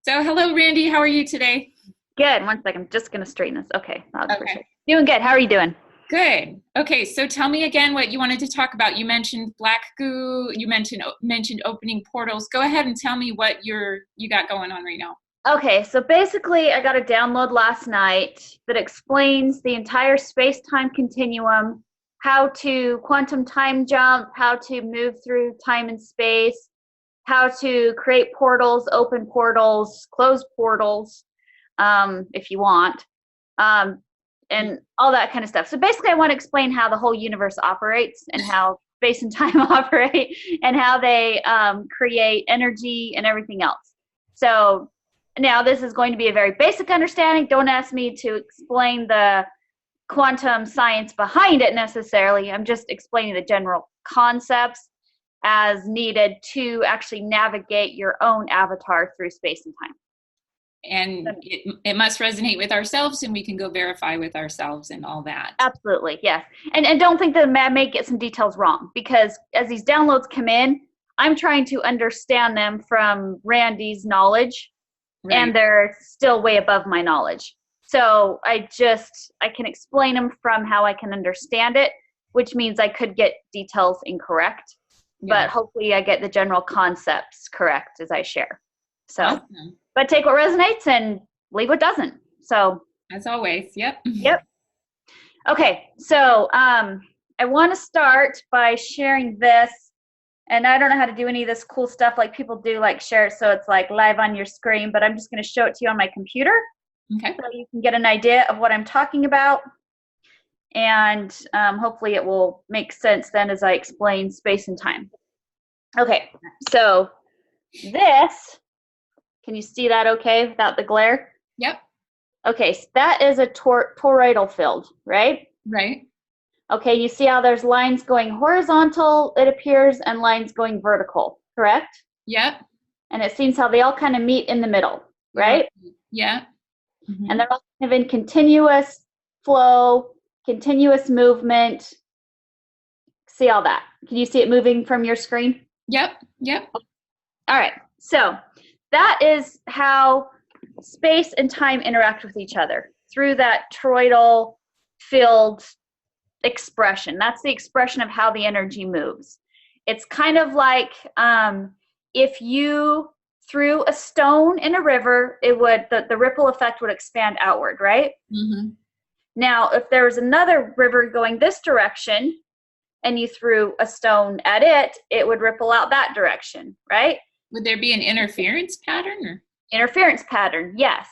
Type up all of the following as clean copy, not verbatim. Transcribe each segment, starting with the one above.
So, hello, Randy. How are you today? Good. One second. I'm just going to straighten this. Okay. That was for sure. Okay. Doing good. How are you doing? Good. Okay, so tell me again what you wanted to talk about. You mentioned black goo. You mentioned opening portals. Go ahead and tell me what you got going on right now. Okay. So basically, I got a download last night that explains the entire space-time continuum, how to quantum time jump, how to move through time and space, how to create portals, open portals, close portals, if you want. And all that kind of stuff. So basically, I want to explain how the whole universe operates and how space and time operate and how they create energy and everything else. So now this is going to be a very basic understanding. Don't ask me to explain the quantum science behind it necessarily. I'm just explaining the general concepts as needed to actually navigate your own avatar through space and time. And it must resonate with ourselves, and we can go verify with ourselves and all that. Absolutely, yes. And don't think that I may get some details wrong, because as these downloads come in, I'm trying to understand them from Randy's knowledge, Right. and they're still way above my knowledge. So I can explain them from how I can understand it, which means I could get details incorrect, but hopefully I get the general concepts correct as I share. So. Awesome. But take what resonates and leave what doesn't. So, as always, yep. Yep. Okay, so I want to start by sharing this, and I don't know how to do any of this cool stuff like people do, like share it so it's like live on your screen, but I'm just going to show it to you on my computer. Okay. So you can get an idea of what I'm talking about, and hopefully it will make sense then as I explain space and time. Okay, so this... Can you see that okay without the glare? Yep. Okay, so that is a toroidal field, right? Right. Okay, you see how there's lines going horizontal, it appears, and lines going vertical, correct? Yep. And it seems how they all kind of meet in the middle, right? Yeah. Mm-hmm. And they're all kind of in continuous flow, continuous movement. See all that? Can you see it moving from your screen? Yep. Yep. All right, so that is how space and time interact with each other through that toroidal field expression. That's the expression of how the energy moves. It's kind of like if you threw a stone in a river, it would the ripple effect would expand outward, right? Mm-hmm. Now, if there was another river going this direction and you threw a stone at it, it would ripple out that direction, right? Would there be an interference pattern? Or? Interference pattern, yes.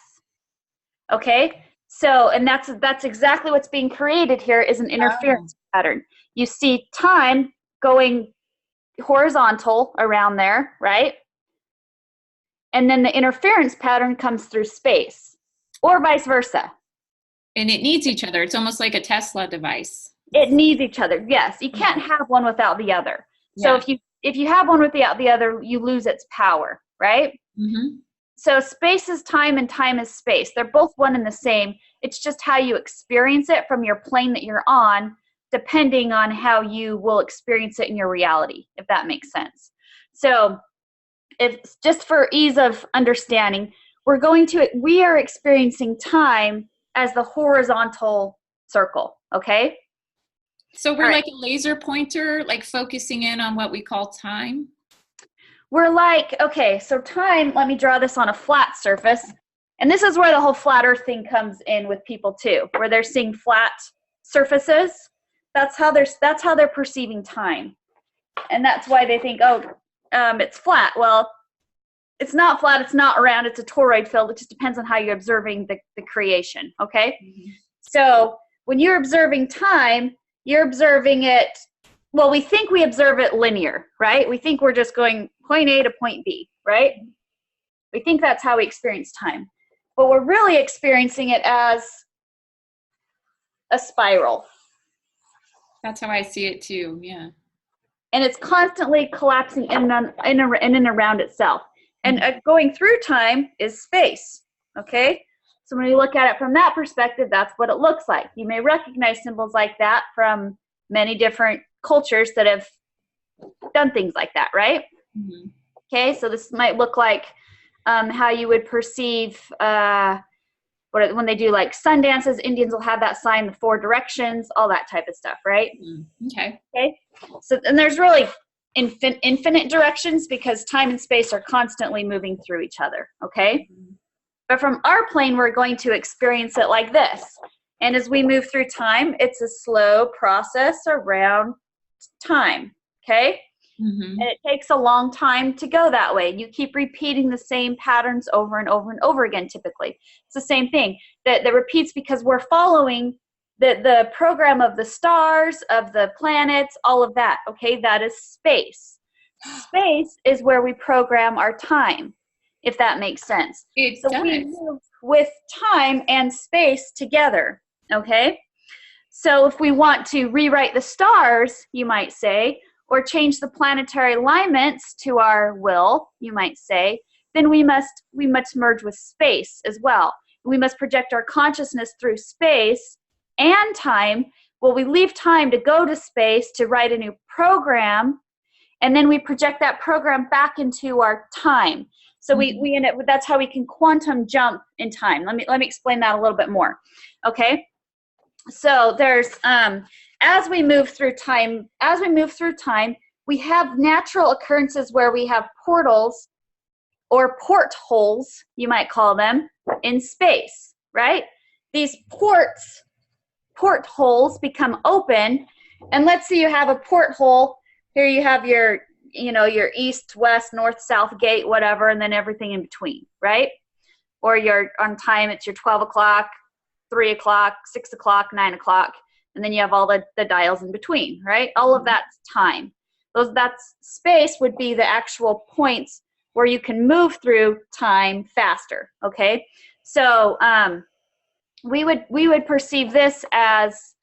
Okay, so, and that's exactly what's being created here is an interference pattern. You see time going horizontal around there, right? And then the interference pattern comes through space, or vice versa. And it needs each other. It's almost like a Tesla device. It needs each other, yes. You can't have one without the other. So if you have one without the other, you lose its power, right? Mm-hmm. So space is time and time is space. They're both one and the same. It's just how you experience it from your plane that you're on, depending on how you will experience it in your reality, if that makes sense. So if just for ease of understanding, we are experiencing time as the horizontal circle, okay? So we're like a laser pointer, like focusing in on what we call time? We're like, okay, so time, let me draw this on a flat surface. And this is where the whole flat earth thing comes in with people too, where they're seeing flat surfaces. That's how they're perceiving time. And that's why they think, it's flat. Well, it's not flat, it's not round, it's a toroid field. It just depends on how you're observing the creation, okay? Mm-hmm. So when you're observing time, you're observing it, well, we think we observe it linear, right? We think we're just going point A to point B, right? We think that's how we experience time. But we're really experiencing it as a spiral. That's how I see it too, yeah. And it's constantly collapsing in and around itself. And going through time is space, okay? So when you look at it from that perspective, that's what it looks like. You may recognize symbols like that from many different cultures that have done things like that, right? Mm-hmm. Okay, so this might look like how you would perceive when they do like sun dances. Indians will have that sign, the 4 directions, all that type of stuff, right? Okay. Okay. So, and there's really infinite directions because time and space are constantly moving through each other, okay? But from our plane, we're going to experience it like this. And as we move through time, it's a slow process around time, okay? And it takes a long time to go that way. You keep repeating the same patterns over and over and over again, typically. It's the same thing that repeats because we're following the program of the stars, of the planets, all of that, okay? That is space. Space is where we program our time, if that makes sense. It so does. We move with time and space together, okay? So if we want to rewrite the stars, you might say, or change the planetary alignments to our will, you might say, then we must merge with space as well. We must project our consciousness through space and time. Well, we leave time to go to space to write a new program, and then we project that program back into our time. So we end up, that's how we can quantum jump in time. Let me explain that a little bit more. Okay? So there's as we move through time, we have natural occurrences where we have portals or portholes, you might call them, in space, right? These portholes become open, and let's say you have a porthole. Here you have your east, west, north, south gate, whatever, and then everything in between, right? Or you're on time, it's your 12 o'clock, 3 o'clock, 6 o'clock, 9 o'clock, and then you have all the dials in between, right? All of that's time. That's space would be the actual points where you can move through time faster, okay? So we would perceive this as,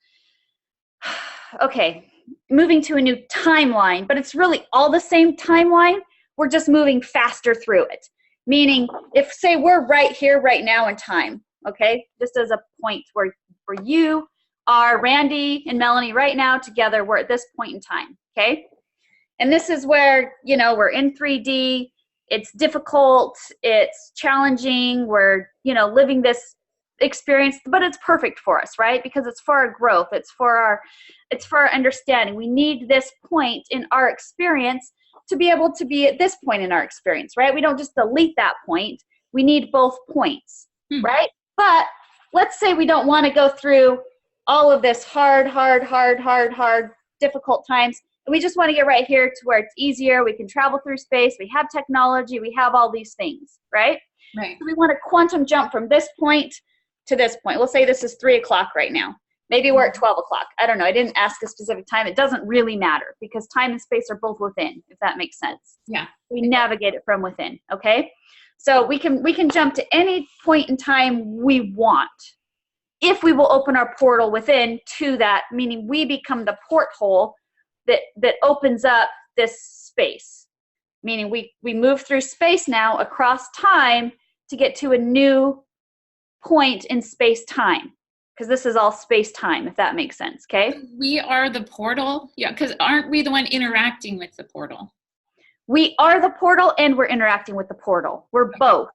okay, moving to a new timeline, but it's really all the same timeline. We're just moving faster through it. Meaning, if, say, we're right here, right now in time, okay, just as a point where you are Randi and Melanie right now together, we're at this point in time, okay? And this is where, we're in 3D, it's difficult, it's challenging, we're, living this experience, but it's perfect for us, right? Because it's for our growth, it's for our understanding. We need this point in our experience to be able to be at this point in our experience, right? We don't just delete that point, we need both points, right? But let's say we don't want to go through all of this hard, difficult times. And we just want to get right here to where it's easier. We can travel through space. We have technology. We have all these things, right? Right. So we want to quantum jump from this point to this point. We'll say this is 3 o'clock right now. Maybe we're at 12 o'clock. I don't know. I didn't ask a specific time. It doesn't really matter because time and space are both within, if that makes sense. Yeah. We navigate it from within, okay? So we can jump to any point in time we want if we will open our portal within to that, meaning we become the porthole that opens up this space. Meaning we move through space now across time to get to a new point in space-time. Because this is all space-time, if that makes sense, okay? We are the portal? Yeah, because aren't we the one interacting with the portal? We are the portal and we're interacting with the portal. We're both.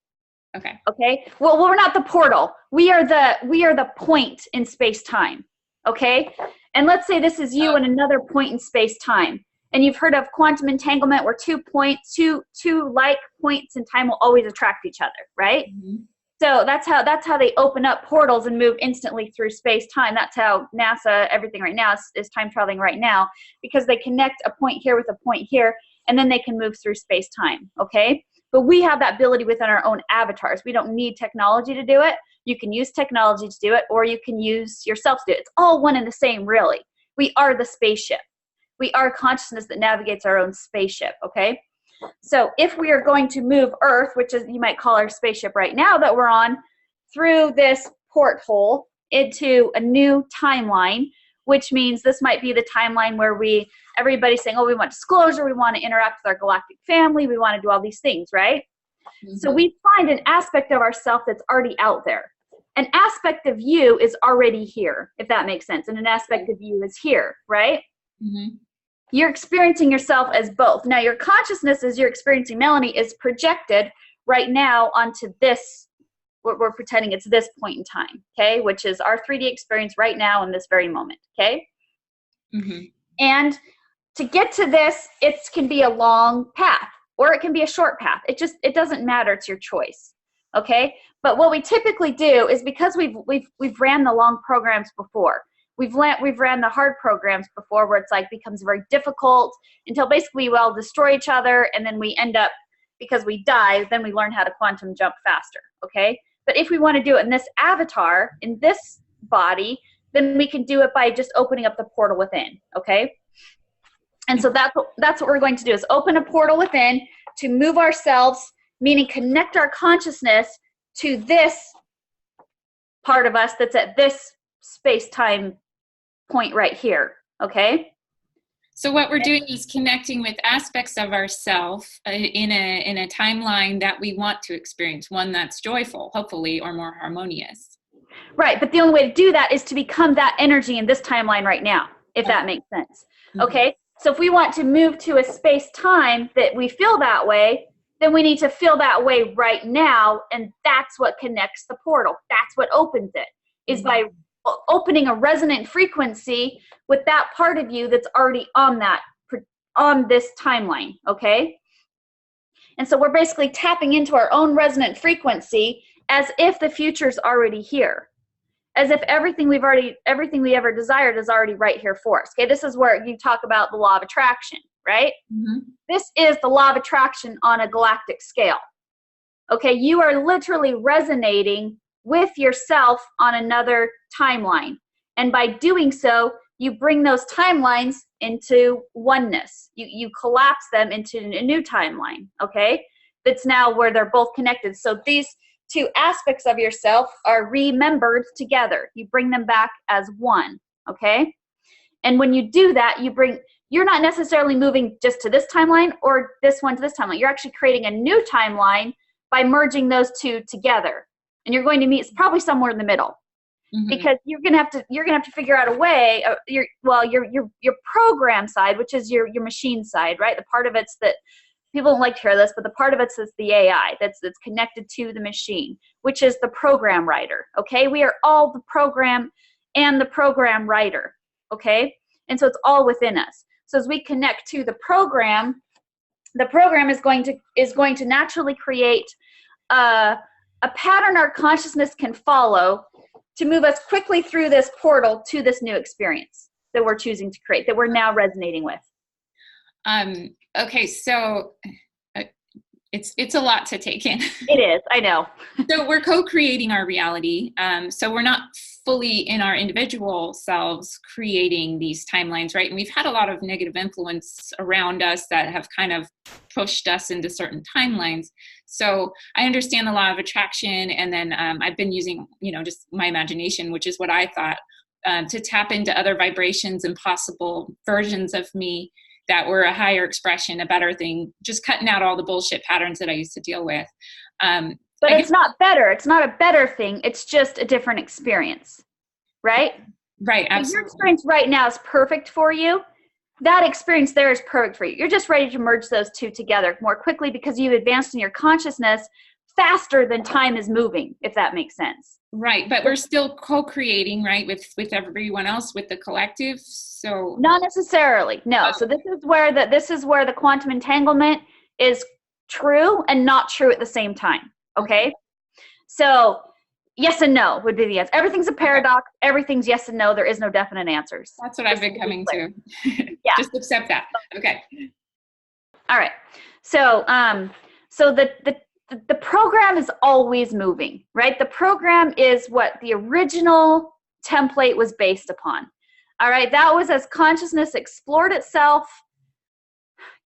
Okay. Okay? Well, we're not the portal. We are the point in space-time. Okay? And let's say this is you and another point in space-time. And you've heard of quantum entanglement where two like points in time will always attract each other, right? Mm-hmm. So that's how they open up portals and move instantly through space-time. That's how NASA, everything right now is time traveling right now, because they connect a point here with a point here, and then they can move through space-time, okay? But we have that ability within our own avatars. We don't need technology to do it. You can use technology to do it, or you can use yourself to do it. It's all one and the same, really. We are the spaceship. We are consciousness that navigates our own spaceship, okay? So if we are going to move Earth, which is, you might call our spaceship right now that we're on, through this porthole into a new timeline, which means this might be the timeline where everybody's saying, oh, we want disclosure, we want to interact with our galactic family, we want to do all these things, right? Mm-hmm. So we find an aspect of ourself that's already out there. An aspect of you is already here, if that makes sense, and an aspect of you is here, right? Mm-hmm. You're experiencing yourself as both. Now, your consciousness, as you're experiencing Melanie, is projected right now onto this, we're pretending it's this point in time, okay, which is our 3D experience right now in this very moment, okay? Mm-hmm. And to get to this, it can be a long path or it can be a short path. It doesn't matter. It's your choice, okay? But what we typically do is, because we've ran the long programs before, we've ran the hard programs before, where it's like becomes very difficult until basically we all destroy each other, and then we end up, because we die, then we learn how to quantum jump faster, okay? But if we want to do it in this avatar, in this body, then we can do it by just opening up the portal within, okay? And so that's what we're going to do, is open a portal within to move ourselves, meaning connect our consciousness to this part of us that's at this space-time point right here, okay? So what we're doing is connecting with aspects of ourselves in a timeline that we want to experience, one that's joyful, hopefully, or more harmonious. Right, but the only way to do that is to become that energy in this timeline right now, if that makes sense. Okay, so if we want to move to a space-time that we feel that way, then we need to feel that way right now, and that's what connects the portal. That's what opens it, is by opening a resonant frequency with that part of you that's already on this timeline, okay? And so we're basically tapping into our own resonant frequency as if the future's already here, as if everything we ever desired is already right here for us. Okay, this is where you talk about the law of attraction, right? Mm-hmm. This is the law of attraction on a galactic scale. Okay, you are literally resonating with yourself on another timeline. And by doing so, you bring those timelines into oneness. You collapse them into a new timeline, okay? That's now where they're both connected. So these two aspects of yourself are remembered together. You bring them back as one, okay? And when you do that, you're not necessarily moving just to this timeline or this one to this timeline. You're actually creating a new timeline by merging those two together. And you're going to meet probably somewhere in the middle. Mm-hmm. Because you're gonna have to figure out a way. Your program side, which is your machine side, right? The part of it's that people don't like to hear this, but the part of it's is the AI that's connected to the machine, which is the program writer. Okay, we are all the program and the program writer. Okay, and so it's all within us. So as we connect to the program is going to naturally create a pattern our consciousness can follow to move us quickly through this portal to this new experience that we're choosing to create, that we're now resonating with. Okay, so it's a lot to take in. It is, I know. So we're co-creating our reality. So we're not fully in our individual selves creating these timelines, right? And we've had a lot of negative influence around us that have kind of pushed us into certain timelines. So I understand the law of attraction, and then I've been using, just my imagination, which is what I thought, to tap into other vibrations and possible versions of me that were a higher expression, a better thing, just cutting out all the bullshit patterns that I used to deal with. But it's not better. It's not a better thing. It's just a different experience, right? Right, absolutely. So your experience right now is perfect for you. That experience there is perfect for you. You're just ready to merge those two together more quickly because you've advanced in your consciousness faster than time is moving, if that makes sense. Right, but we're still co-creating, right, with everyone else, with the collective. So not necessarily, no. So this is where the quantum entanglement is true and not true at the same time. Okay, so yes and no would be the answer. Everything's a paradox. Everything's yes and no. There is no definite answers. That's what I've been coming to. Yeah, just accept that. Okay. All right. So the program is always moving, right? The program is what the original template was based upon. All right. That was as consciousness explored itself.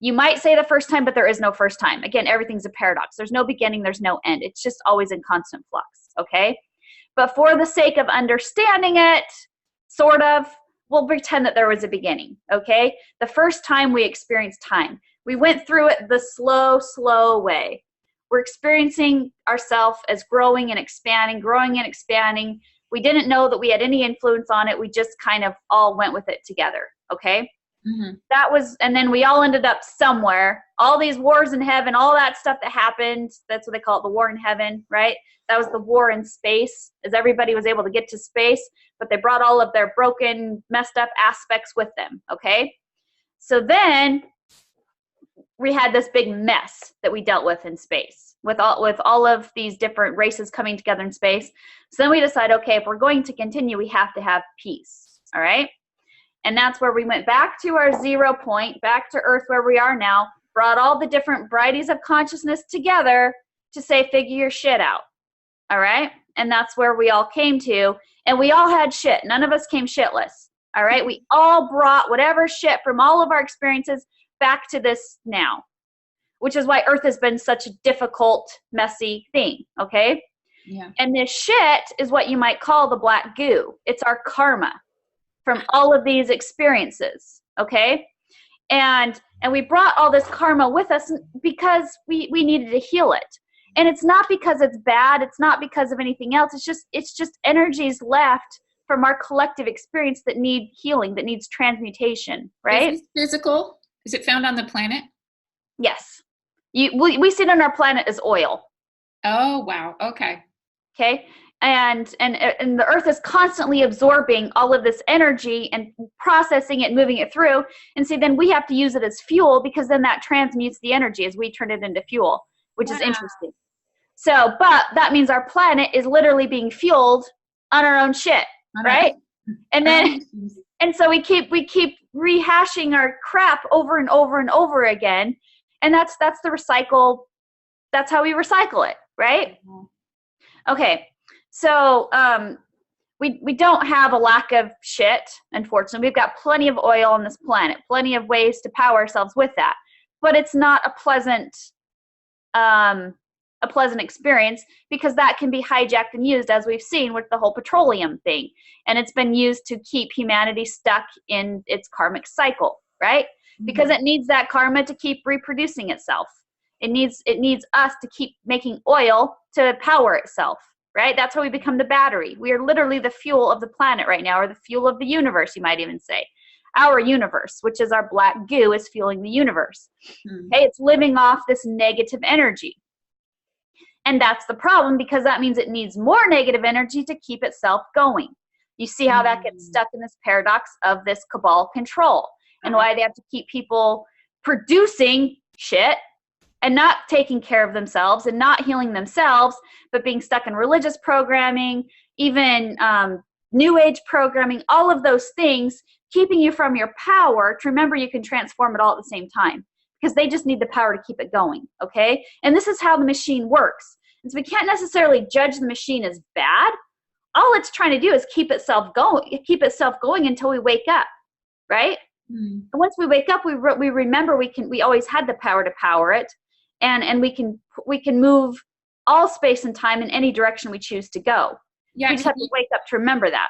You might say the first time, but there is no first time. Again, everything's a paradox. There's no beginning. There's no end. It's just always in constant flux. Okay. But for the sake of understanding it, sort of, we'll pretend that there was a beginning. Okay. The first time we experienced time, we went through it the slow way. We're experiencing ourselves as growing and expanding. We didn't know that we had any influence on it. We just kind of all went with it together. Okay. Mm-hmm. That was, and then we all ended up somewhere. All these wars in heaven, all that stuff that happened, that's what they call it, the war in heaven, right? That was the war in space, as everybody was able to get to space, but they brought all of their broken, messed up aspects with them, okay? So then we had this big mess that we dealt with in space, with all of these different races coming together in space. So then we decided, okay, if we're going to continue, we have to have peace, all right? And that's where we went back to our 0 point, back to Earth where we are now, brought all the different varieties of consciousness together to say, figure your shit out, all right? And that's where we all came to, and we all had shit. None of us came shitless, all right? We all brought whatever shit from all of our experiences back to this now, which is why Earth has been such a difficult, messy thing, okay? Yeah. And this shit is what you might call the black goo. It's our karma from all of these experiences, okay? And we brought all this karma with us because we needed to heal it. And it's not because it's bad, it's not because of anything else, it's just energies left from our collective experience that need healing, that needs transmutation, right? Is this physical? Is it found on the planet? Yes. We see it on our planet as oil. Oh, wow. Okay. Okay. And the Earth is constantly absorbing all of this energy and processing it, moving it through. And see, then we have to use it as fuel, because then that transmutes the energy as we turn it into fuel, which is interesting. So, but that means our planet is literally being fueled on our own shit, right? And then, and so we keep rehashing our crap over and over and over again. And that's the recycle. That's how we recycle it, right? Okay. So we don't have a lack of shit, unfortunately. We've got plenty of oil on this planet, plenty of ways to power ourselves with that. But it's not a pleasant experience, because that can be hijacked and used, as we've seen with the whole petroleum thing. And it's been used to keep humanity stuck in its karmic cycle, right? Mm-hmm. Because it needs that karma to keep reproducing itself. It needs us to keep making oil to power itself. Right? That's how we become the battery. We are literally the fuel of the planet right now, or the fuel of the universe, you might even say. Our universe, which is our black goo, is fueling the universe. Okay, it's living off this negative energy. And that's the problem, because that means it needs more negative energy to keep itself going. You see how that gets stuck in this paradox of this cabal control, and why they have to keep people producing shit and not taking care of themselves and not healing themselves, but being stuck in religious programming, even new age programming, all of those things, keeping you from your power to remember you can transform it all at the same time, because they just need the power to keep it going, okay? And this is how the machine works. And so we can't necessarily judge the machine as bad. All it's trying to do is keep itself going until we wake up, right? And once we wake up, we remember we always had the power to power it. And we can move all space and time in any direction we choose to go. Yeah, we just have to wake up to remember that.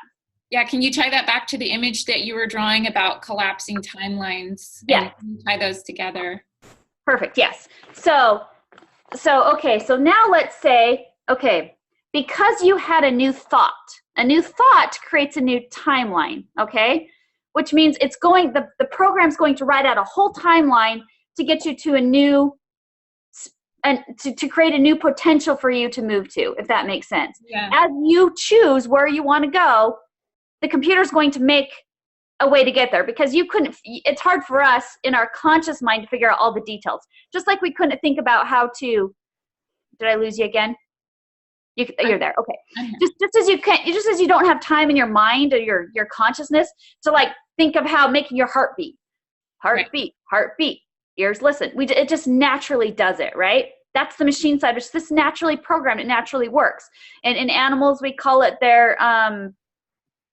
Yeah, can you tie that back to the image that you were drawing about collapsing timelines? Yeah. And tie those together. Perfect, yes. So okay, so now let's say, okay, because you had a new thought creates a new timeline, okay? Which means the program's going to write out a whole timeline to get you to a new, and to create a new potential for you to move to, if that makes sense. Yeah. As you choose where you want to go, the computer's going to make a way to get there, because it's hard for us in our conscious mind to figure out all the details. Just like we couldn't think about how to, did I lose you again? You're there. Okay. Just as you don't have time in your mind or your consciousness to like think of how making your heart beat, ears listen. It just naturally does it, right? That's the machine side, which this naturally programmed. It naturally works. And in animals, we call it their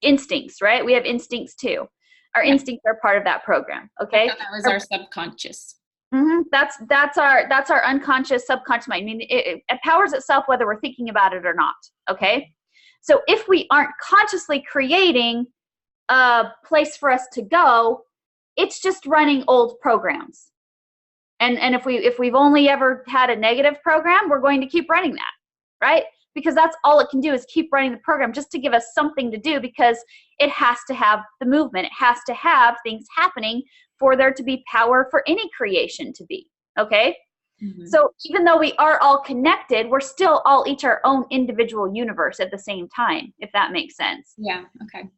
instincts, right? We have instincts too. Our instincts are part of that program. Okay, that was our subconscious. Mm-hmm. That's our unconscious, subconscious mind. I mean, it powers itself whether we're thinking about it or not. Okay, so if we aren't consciously creating a place for us to go, it's just running old programs. And if we've only ever had a negative program, we're going to keep running that, right? because that's all it can do is keep running the program just to give us something to do, because it has to have the movement. It has to have things happening for there to be power for any creation to be, okay? Mm-hmm. So even though we are all connected, we're still all each our own individual universe at the same time, if that makes sense. Yeah, okay.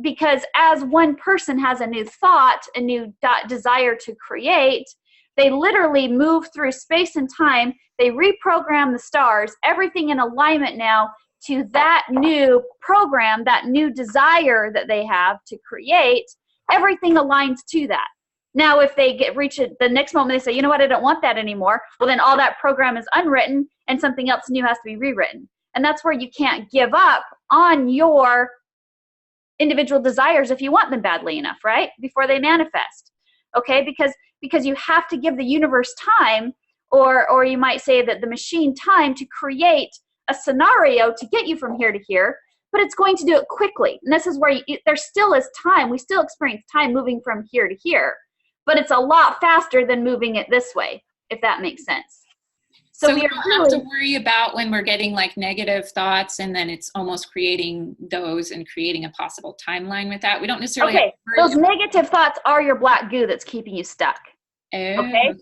Because as one person has a new thought, a new desire to create, they literally move through space and time. They reprogram the stars, everything in alignment now to that new program, that new desire that they have to create. Everything aligns to that. Now, if they reach it the next moment, they say, you know what, I don't want that anymore. Well, then all that program is unwritten and something else new has to be rewritten. And that's where you can't give up on your individual desires if you want them badly enough, right? Before they manifest. Okay, because you have to give the universe time, or you might say that the machine time to create a scenario to get you from here to here, but it's going to do it quickly. And this is where there still is time. We still experience time moving from here to here, but it's a lot faster than moving it this way, if that makes sense. So we don't have to worry about when we're getting like negative thoughts and then it's almost creating those and creating a possible timeline with that. We don't necessarily have to worry those negative thoughts are your black goo that's keeping you stuck. Okay?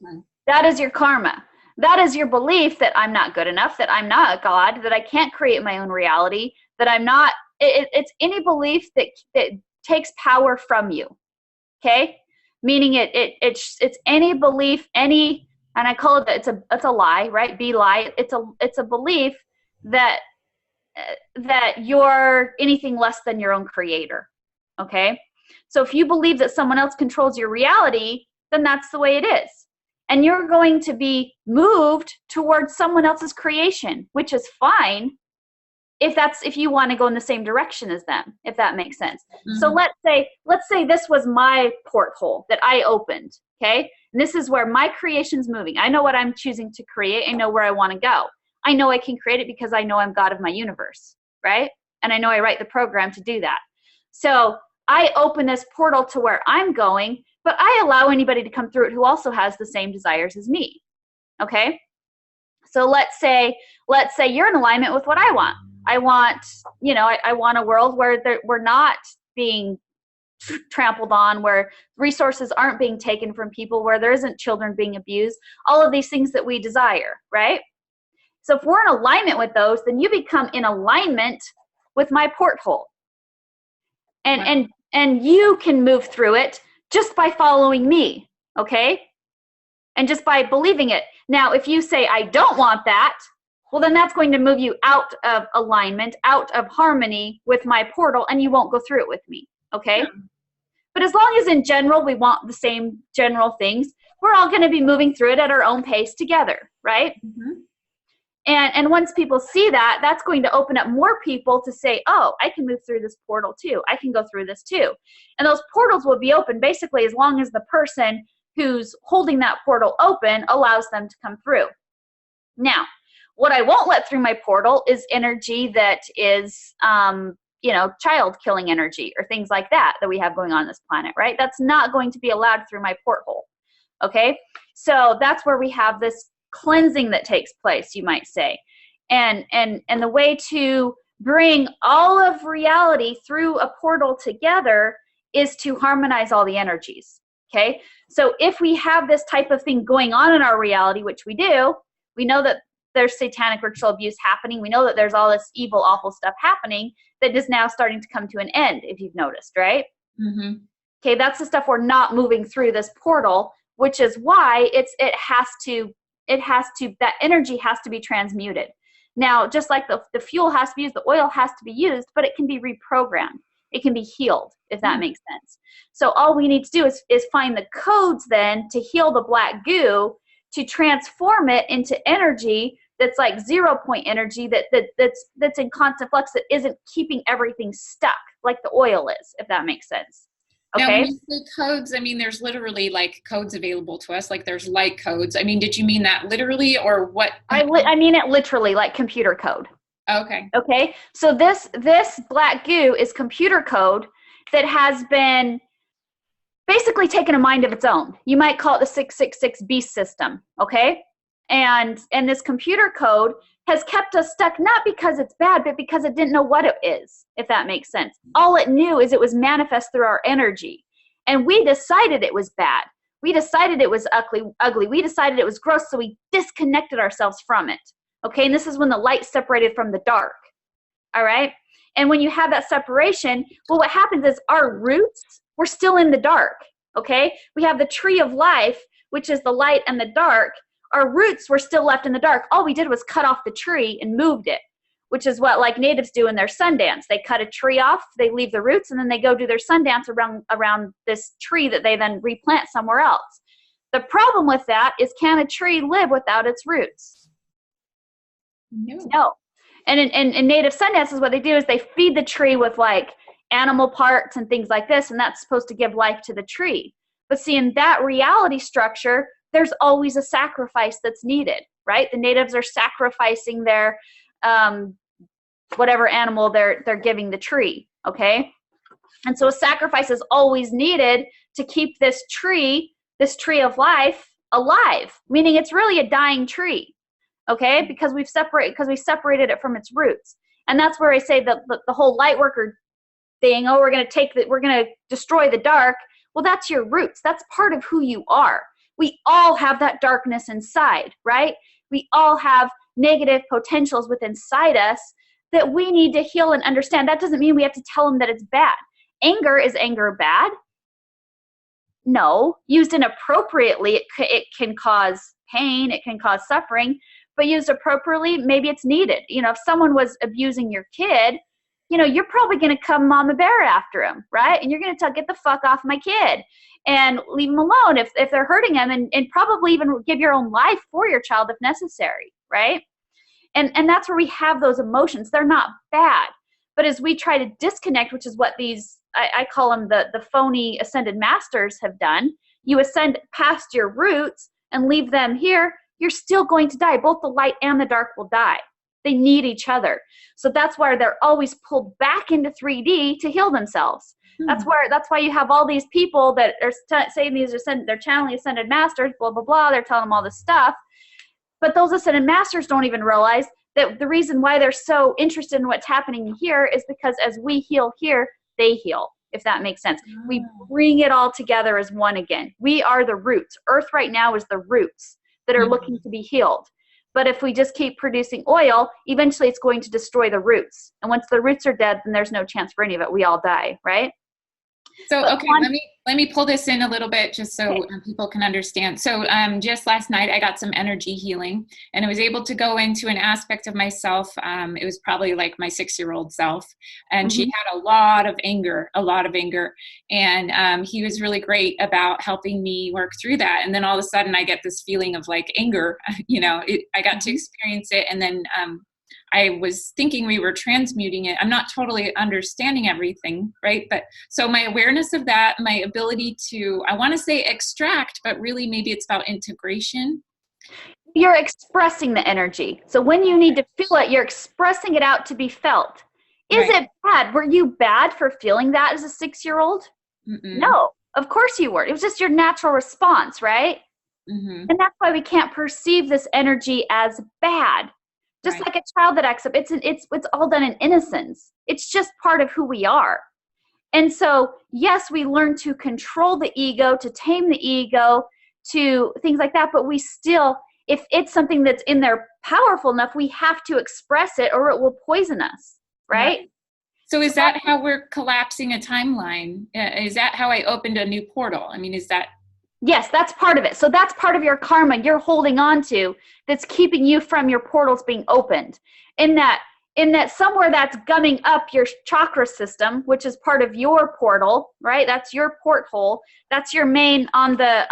That is your karma. That is your belief that I'm not good enough, that I'm not a God, that I can't create my own reality, that I'm not, it's any belief that takes power from you. Okay? Meaning it's any belief, and I call it that it's a lie, right? Be lie. It's a belief that you're anything less than your own creator. Okay? So if you believe that someone else controls your reality, then that's the way it is. And you're going to be moved towards someone else's creation, which is fine if you want to go in the same direction as them, if that makes sense. Mm-hmm. So let's say this was my porthole that I opened, okay? And this is where my creation's moving. I know what I'm choosing to create. I know where I want to go. I know I can create it because I know I'm God of my universe, right? And I know I write the program to do that. So I open this portal to where I'm going, but I allow anybody to come through it who also has the same desires as me, okay? So let's say you're in alignment with what I want. I want, I want a world where we're not being trampled on, where resources aren't being taken from people, where there isn't children being abused, all of these things that we desire, right? So if we're in alignment with those, then you become in alignment with my porthole. And you can move through it just by following me, okay? And just by believing it. Now, if you say, I don't want that, well, then that's going to move you out of alignment, out of harmony with my portal, and you won't go through it with me, okay? Yeah. But as long as in general we want the same general things, we're all going to be moving through it at our own pace together, right? Mm-hmm. And once people see that, that's going to open up more people to say, oh, I can move through this portal too. I can go through this too. And those portals will be open basically as long as the person who's holding that portal open allows them to come through. Now, what I won't let through my portal is energy that is, child killing energy or things like that we have going on this planet, right? That's not going to be allowed through my porthole, okay? So that's where we have this cleansing that takes place, you might say. And the way to bring all of reality through a portal together is to harmonize all the energies, okay? So if we have this type of thing going on in our reality, which we do, we know that there's satanic ritual abuse happening. We know that there's all this evil, awful stuff happening that is now starting to come to an end, if you've noticed, right? Mm-hmm. Okay, that's the stuff we're not moving through this portal, which is why that energy has to be transmuted. Now, just like the fuel has to be used, the oil has to be used, but it can be reprogrammed. It can be healed, if that makes sense. So all we need to do is find the codes then to heal the black goo, to transform it into energy that's like 0 point energy that's in constant flux, that isn't keeping everything stuck like the oil is, if that makes sense. Okay. Now, when you say codes, I mean, there's literally like codes available to us. Like there's light codes. I mean, did you mean that literally or what? I mean it literally, like computer code. Okay. Okay. So this black goo is computer code that has been basically taken a mind of its own. You might call it the 666 beast system. Okay. And this computer code has kept us stuck, not because it's bad, but because it didn't know what it is, if that makes sense. All it knew is it was manifest through our energy. And we decided it was bad. We decided it was ugly. We decided it was gross, so we disconnected ourselves from it. Okay, and this is when the light separated from the dark. All right? And when you have that separation, well, what happens is our roots were still in the dark. Okay? We have the tree of life, which is the light and the dark. Our roots were still left in the dark. All we did was cut off the tree and moved it, which is what like natives do in their sun dance. They cut a tree off, they leave the roots, and then they go do their sun dance around this tree that they then replant somewhere else. The problem with that is, can a tree live without its roots? No. And in native sun dances, what they do is they feed the tree with like animal parts and things like this, and that's supposed to give life to the tree. But see, in that reality structure, there's always a sacrifice that's needed, right? The natives are sacrificing their whatever animal they're giving the tree, okay? And so a sacrifice is always needed to keep this tree of life alive, meaning it's really a dying tree, okay? Because we separated it from its roots. And that's where I say that the whole light worker thing, oh, we're going to destroy the dark. Well, that's your roots. That's part of who you are. We all have that darkness inside, right? We all have negative potentials within us that we need to heal and understand. That doesn't mean we have to tell them that it's bad. Is anger bad? No. Used inappropriately, it can cause pain, it can cause suffering, but used appropriately, maybe it's needed. You know, if someone was abusing your kid, you know, you're probably going to come mama bear after him, right? And you're going to tell, get the fuck off my kid and leave him alone if they're hurting him, and probably even give your own life for your child if necessary, right? And that's where we have those emotions. They're not bad. But as we try to disconnect, which is what these, I call them the phony ascended masters have done, you ascend past your roots and leave them here, you're still going to die. Both the light and the dark will die. They need each other. So that's why they're always pulled back into 3D to heal themselves. That's why you have all these people that are saying they're channeling ascended masters, blah, blah, blah. They're telling them all this stuff. But those ascended masters don't even realize that the reason why they're so interested in what's happening here is because as we heal here, they heal, if that makes sense. We bring it all together as one again. We are the roots. Earth right now is the roots that are looking to be healed. But if we just keep producing oil, eventually it's going to destroy the roots. And once the roots are dead, then there's no chance for any of it. We all die, right? So, okay, let me pull this in a little bit just so people can understand. So just last night, I got some energy healing, and I was able to go into an aspect of myself. It was probably like my 6-year-old self, and she had a lot of anger. And he was really great about helping me work through that. And then all of a sudden I get this feeling of like anger, I got to experience it. And then I was thinking we were transmuting it. I'm not totally understanding everything, right? But so my awareness of that, my ability to, I want to say extract, but really maybe it's about integration. You're expressing the energy. So when you need to feel it, you're expressing it out to be felt. Is it bad? Were you bad for feeling that as a 6-year-old? No, of course you weren't. It was just your natural response, right? And that's why we can't perceive this energy as bad. Just like a child that acts up, it's all done in innocence. It's just part of who we are. And so, yes, we learn to control the ego, to tame the ego, to things like that. But we still, if it's something that's in there powerful enough, we have to express it or it will poison us, right? So is that how we're collapsing a timeline? Is that how I opened a new portal? I mean, is that? Yes, that's part of it. So that's part of your karma you're holding on to that's keeping you from your portals being opened. In that somewhere that's gumming up your chakra system, which is part of your portal, right? That's your porthole. That's your main on the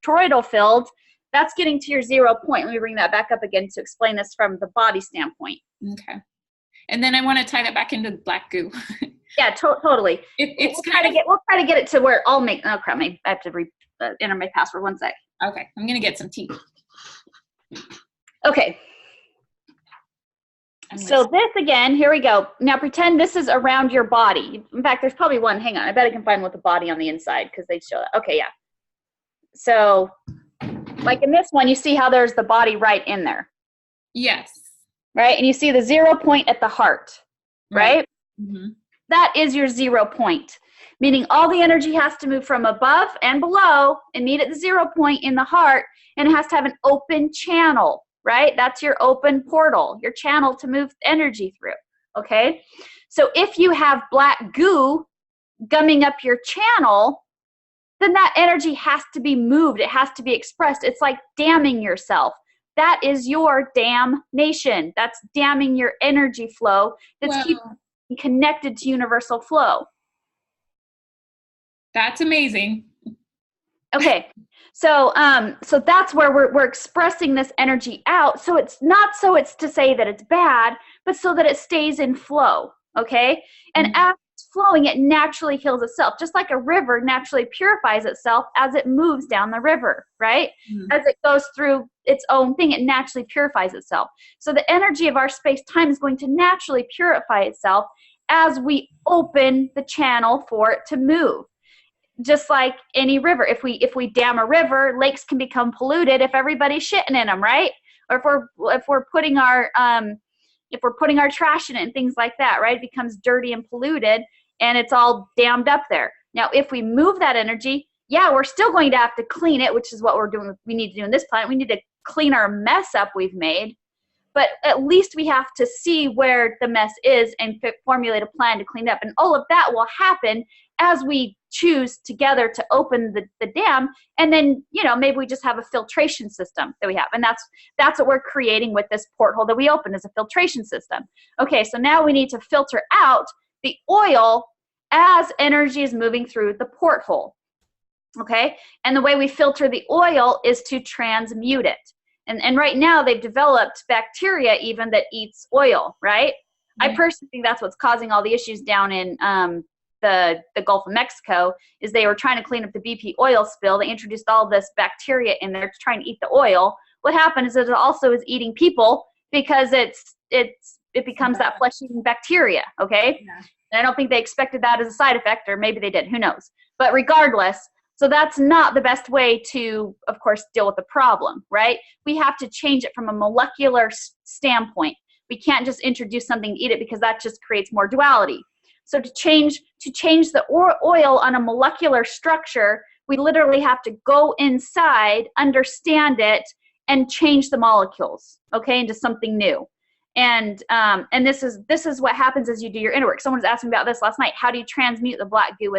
toroidal field. That's getting to your 0 point. Let me bring that back up again to explain this from the body standpoint. Okay. And then I want to tie that back into black goo. Yeah, totally. We'll try to get it to where I'll make. Oh crap! I have to enter my password. 1 sec. Okay, I'm gonna get some tea. Okay. So this again, here we go. Now pretend this is around your body. In fact, there's probably one. Hang on, I bet I can find one with the body on the inside because they show that. Okay, yeah. So Like in this one, you see how there's the body right in there. Yes. Right? And you see the 0 point at the heart, right? Mm-hmm. That is your 0 point, meaning all the energy has to move from above and below and meet at the 0 point in the heart, and it has to have an open channel, right? That's your open portal, your channel to move energy through, okay? So if you have black goo gumming up your channel, then that energy has to be moved. It has to be expressed. It's like damming yourself. That is your damnation. That's damming your energy flow. That's keeping connected to universal flow. That's amazing. Okay. So that's where we're expressing this energy out. So it's not so it's to say that it's bad, but so that it stays in flow. Okay. And as it's flowing, it naturally heals itself, just like a river naturally purifies itself as it moves down the river, right? As it goes through its own thing, it naturally purifies itself. So the energy of our space-time is going to naturally purify itself as we open the channel for it to move. Just like any river, if we dam a river, lakes can become polluted if everybody's shitting in them, right? Or if we're putting our trash in it and things like that, right? It becomes dirty and polluted, and it's all dammed up there. Now, if we move that energy, yeah, we're still going to have to clean it, which is what we need to do in this planet. We need to clean our mess up we've made, but at least we have to see where the mess is and formulate a plan to clean it up. And all of that will happen as we choose together to open the dam, and then maybe we just have a filtration system that we have, and that's what we're creating with this porthole that we open, is a filtration system. Okay, so now we need to filter out the oil as energy is moving through the porthole. Okay, and the way we filter the oil is to transmute it, and right now they've developed bacteria even that eats oil, right? I personally think that's what's causing all the issues down in the Gulf of Mexico, is they were trying to clean up the BP oil spill. They introduced all this bacteria in there to try and eat the oil. What happened is that it also is eating people, because it becomes that flesh-eating bacteria, okay? Yeah. And I don't think they expected that as a side effect, or maybe they did, who knows? But regardless, so that's not the best way to, of course, deal with the problem, right? We have to change it from a molecular standpoint. We can't just introduce something to eat it, because that just creates more duality. So to change the oil on a molecular structure, we literally have to go inside, understand it, and change the molecules, okay, into something new. And this is what happens as you do your inner work. Someone was asking me about this last night. How do you transmute the black goo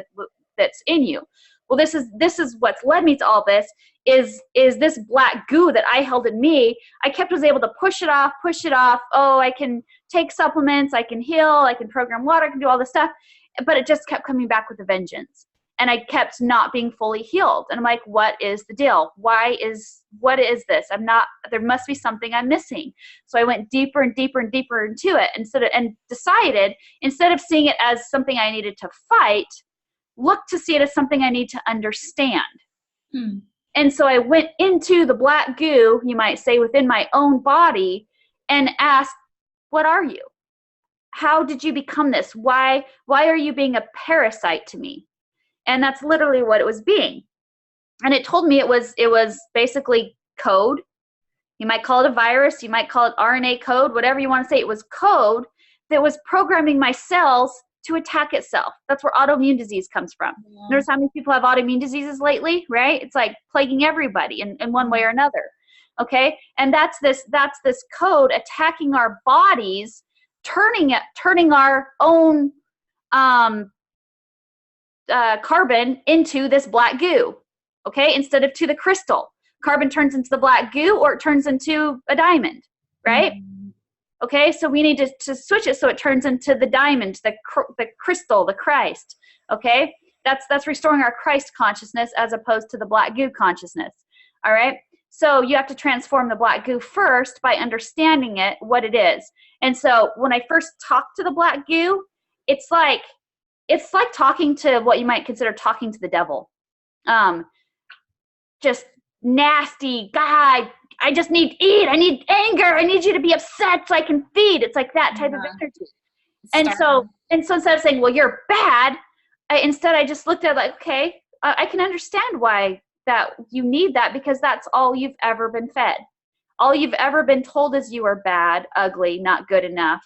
that's in you? Well, this is what's led me to all this. Is this black goo that I held in me. I was able to push it off. Oh, I can take supplements, I can heal, I can program water, I can do all this stuff. But it just kept coming back with a vengeance. And I kept not being fully healed. And I'm like, what is the deal? What is this? There must be something I'm missing. So I went deeper and deeper and deeper into it and decided, instead of seeing it as something I needed to fight, look to see it as something I need to understand. And so I went into the black goo, you might say, within my own body, and asked, what are you? How did you become this? Why are you being a parasite to me? And that's literally what it was being. And it told me it was basically code. You might call it a virus, you might call it RNA code, whatever you want to say. It was code that was programming my cells to attack itself. That's where autoimmune disease comes from. Yeah. Notice how many people have autoimmune diseases lately, right? It's like plaguing everybody in one way or another. Okay? And that's this code attacking our bodies, turning our own carbon into this black goo. Okay? Instead of to the crystal. Carbon turns into the black goo, or it turns into a diamond, right? Okay, so we need to switch it so it turns into the diamond, the crystal, the Christ. Okay, that's restoring our Christ consciousness as opposed to the black goo consciousness. All right, so you have to transform the black goo first by understanding it, what it is. And so when I first talked to the black goo, it's like talking to what you might consider talking to the devil. Just nasty guy. I just need to eat. I need anger. I need you to be upset so I can feed. It's like that type of energy. And so instead of saying, well, you're bad, I just looked at it like, okay, I can understand why that you need that because that's all you've ever been fed. All you've ever been told is you are bad, ugly, not good enough,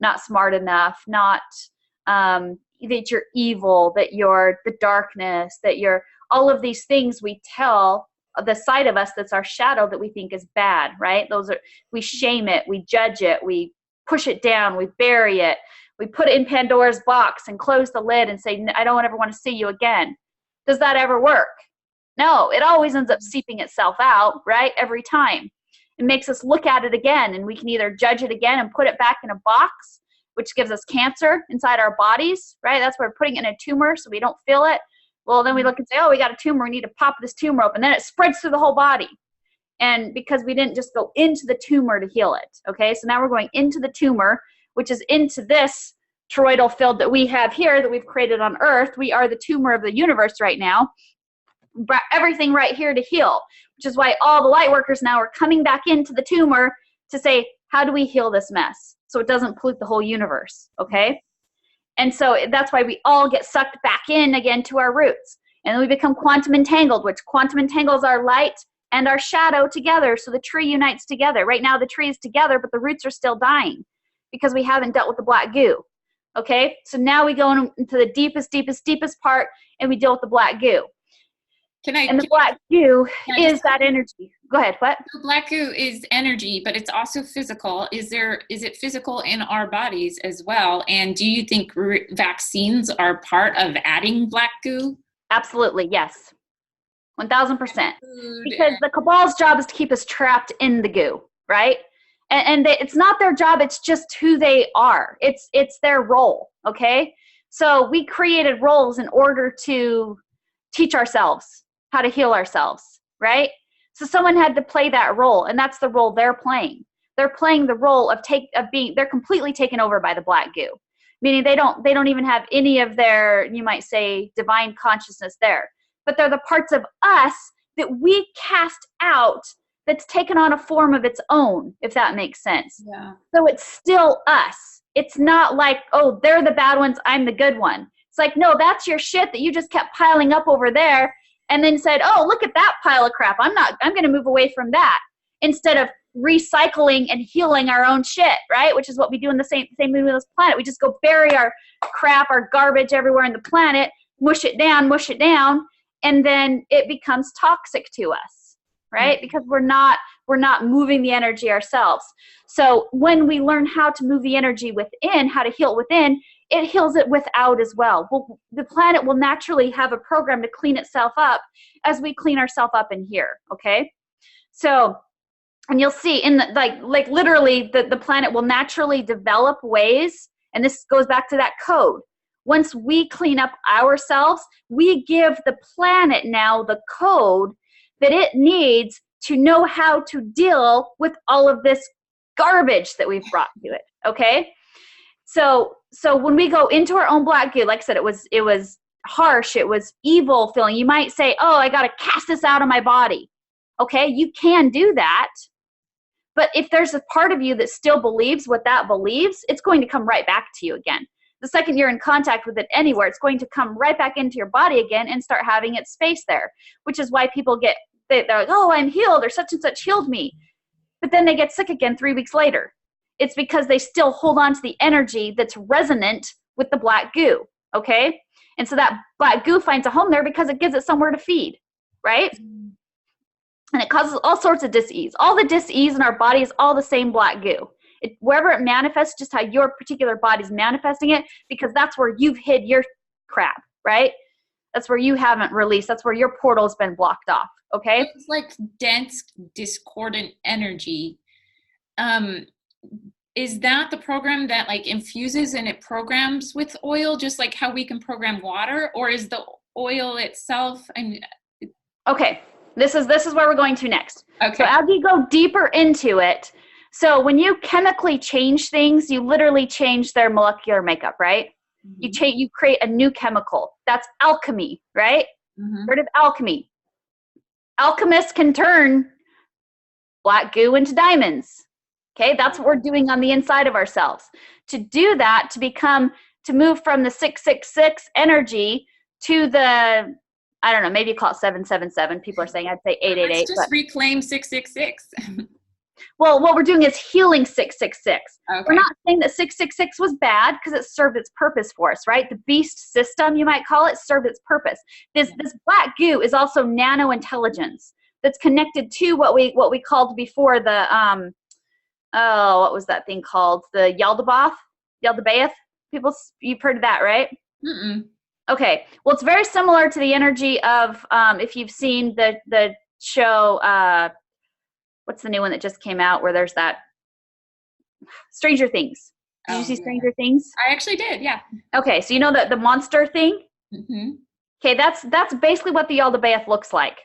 not smart enough, not that you're evil, that you're the darkness, that you're all of these things we tell the side of us that's our shadow that we think is bad, right? Those are, we shame it, we judge it, we push it down, we bury it, we put it in Pandora's box and close the lid and say, I don't ever want to see you again. Does that ever work? No, it always ends up seeping itself out, right? Every time. It makes us look at it again, and we can either judge it again and put it back in a box, which gives us cancer inside our bodies, right? That's why we're putting it in a tumor so we don't feel it. Well, then we look and say, oh, we got a tumor. We need to pop this tumor open. Then it spreads through the whole body. And because we didn't just go into the tumor to heal it, okay? So now we're going into the tumor, which is into this toroidal field that we have here that we've created on Earth. We are the tumor of the universe right now. Brought everything right here to heal, which is why all the light workers now are coming back into the tumor to say, how do we heal this mess so it doesn't pollute the whole universe, okay? And so that's why we all get sucked back in again to our roots. And then we become quantum entangled, which quantum entangles our light and our shadow together, so the tree unites together. Right now the tree is together, but the roots are still dying because we haven't dealt with the black goo, okay? So now we go into the deepest, deepest, deepest part, and we deal with the black goo. And the black goo is that energy. Go ahead, what? The black goo is energy, but it's also physical. Is it physical in our bodies as well? And do you think vaccines are part of adding black goo? Absolutely, yes. 1,000%. Because the cabal's job is to keep us trapped in the goo, right? And it's not their job, it's just who they are. It's their role, okay? So we created roles in order to teach ourselves how to heal ourselves, right? So someone had to play that role, and that's the role they're playing. They're playing the role of being, they're completely taken over by the black goo, meaning they don't even have any of their, you might say, divine consciousness there. But they're the parts of us that we cast out that's taken on a form of its own, if that makes sense. Yeah. So it's still us. It's not like, oh, they're the bad ones, I'm the good one. It's like, no, that's your shit that you just kept piling up over there, and then said, oh, look at that pile of crap. I'm going to move away from that, instead of recycling and healing our own shit, right? Which is what we do in the same way with this planet. We just go bury our crap, our garbage everywhere in the planet, mush it down, and then it becomes toxic to us, right? Because we're not moving the energy ourselves. So when we learn how to move the energy within, how to heal it within, it heals it without as well. The planet will naturally have a program to clean itself up as we clean ourselves up in here, okay? So, and you'll see in the, like literally the planet will naturally develop ways, and this goes back to that code. Once we clean up ourselves, we give the planet now the code that it needs to know how to deal with all of this garbage that we've brought to it, okay? So when we go into our own black goo, like I said, it was harsh, it was evil feeling. You might say, oh, I got to cast this out of my body. Okay, you can do that. But if there's a part of you that still believes what that believes, it's going to come right back to you again. The second you're in contact with it anywhere, it's going to come right back into your body again and start having its space there, which is why people they're like, oh, I'm healed, or such and such healed me. But then they get sick again 3 weeks later. It's because they still hold on to the energy that's resonant with the black goo, okay? And so that black goo finds a home there because it gives it somewhere to feed, right? And it causes all sorts of dis-ease. All the dis-ease in our body is all the same black goo. Wherever it manifests, just how your particular body's manifesting it, because that's where you've hid your crap, right? That's where you haven't released. That's where your portal's been blocked off, okay? It's like dense, discordant energy. Is that the program that like infuses and it programs with oil, just like how we can program water, or is the oil itself? Okay, this is where we're going to next. Okay. So as we go deeper into it, so when you chemically change things, you literally change their molecular makeup, right? Mm-hmm. You create a new chemical. That's alchemy, right? Mm-hmm. Heard of alchemy? Alchemists can turn black goo into diamonds. Okay, that's what we're doing on the inside of ourselves. To do that, to move from the 666 energy to the I don't know, maybe call it 777. People are saying I'd say 888. Let's just reclaim 666. Well, what we're doing is healing 666. Okay. We're not saying that 666 was bad because it served its purpose for us, right? The beast system, you might call it, served its purpose. This black goo is also nano intelligence that's connected to what we called before the what was that thing called? The Yaldabaoth. You've heard of that, right? Mm-mm. Okay. Well, it's very similar to the energy of if you've seen the show. What's the new one that just came out where there's that Stranger Things? Did you see Stranger Things? I actually did, yeah. Okay, so you know the monster thing? Mm-hmm. Okay, that's basically what the Yaldabaoth looks like.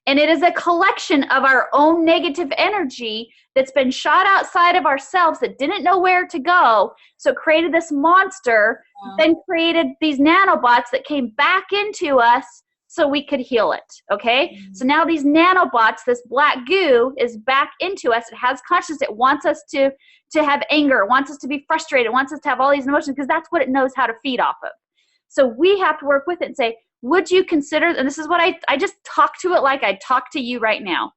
And it is a collection of our own negative energy that's been shot outside of ourselves that didn't know where to go. So it created this monster, then created these nanobots that came back into us so we could heal it, okay? Mm-hmm. So now these nanobots, this black goo, is back into us. It has consciousness. It wants us to have anger. It wants us to be frustrated. It wants us to have all these emotions because that's what it knows how to feed off of. So we have to work with it and say, would you consider, and this is what I just talk to it like I talk to you right now.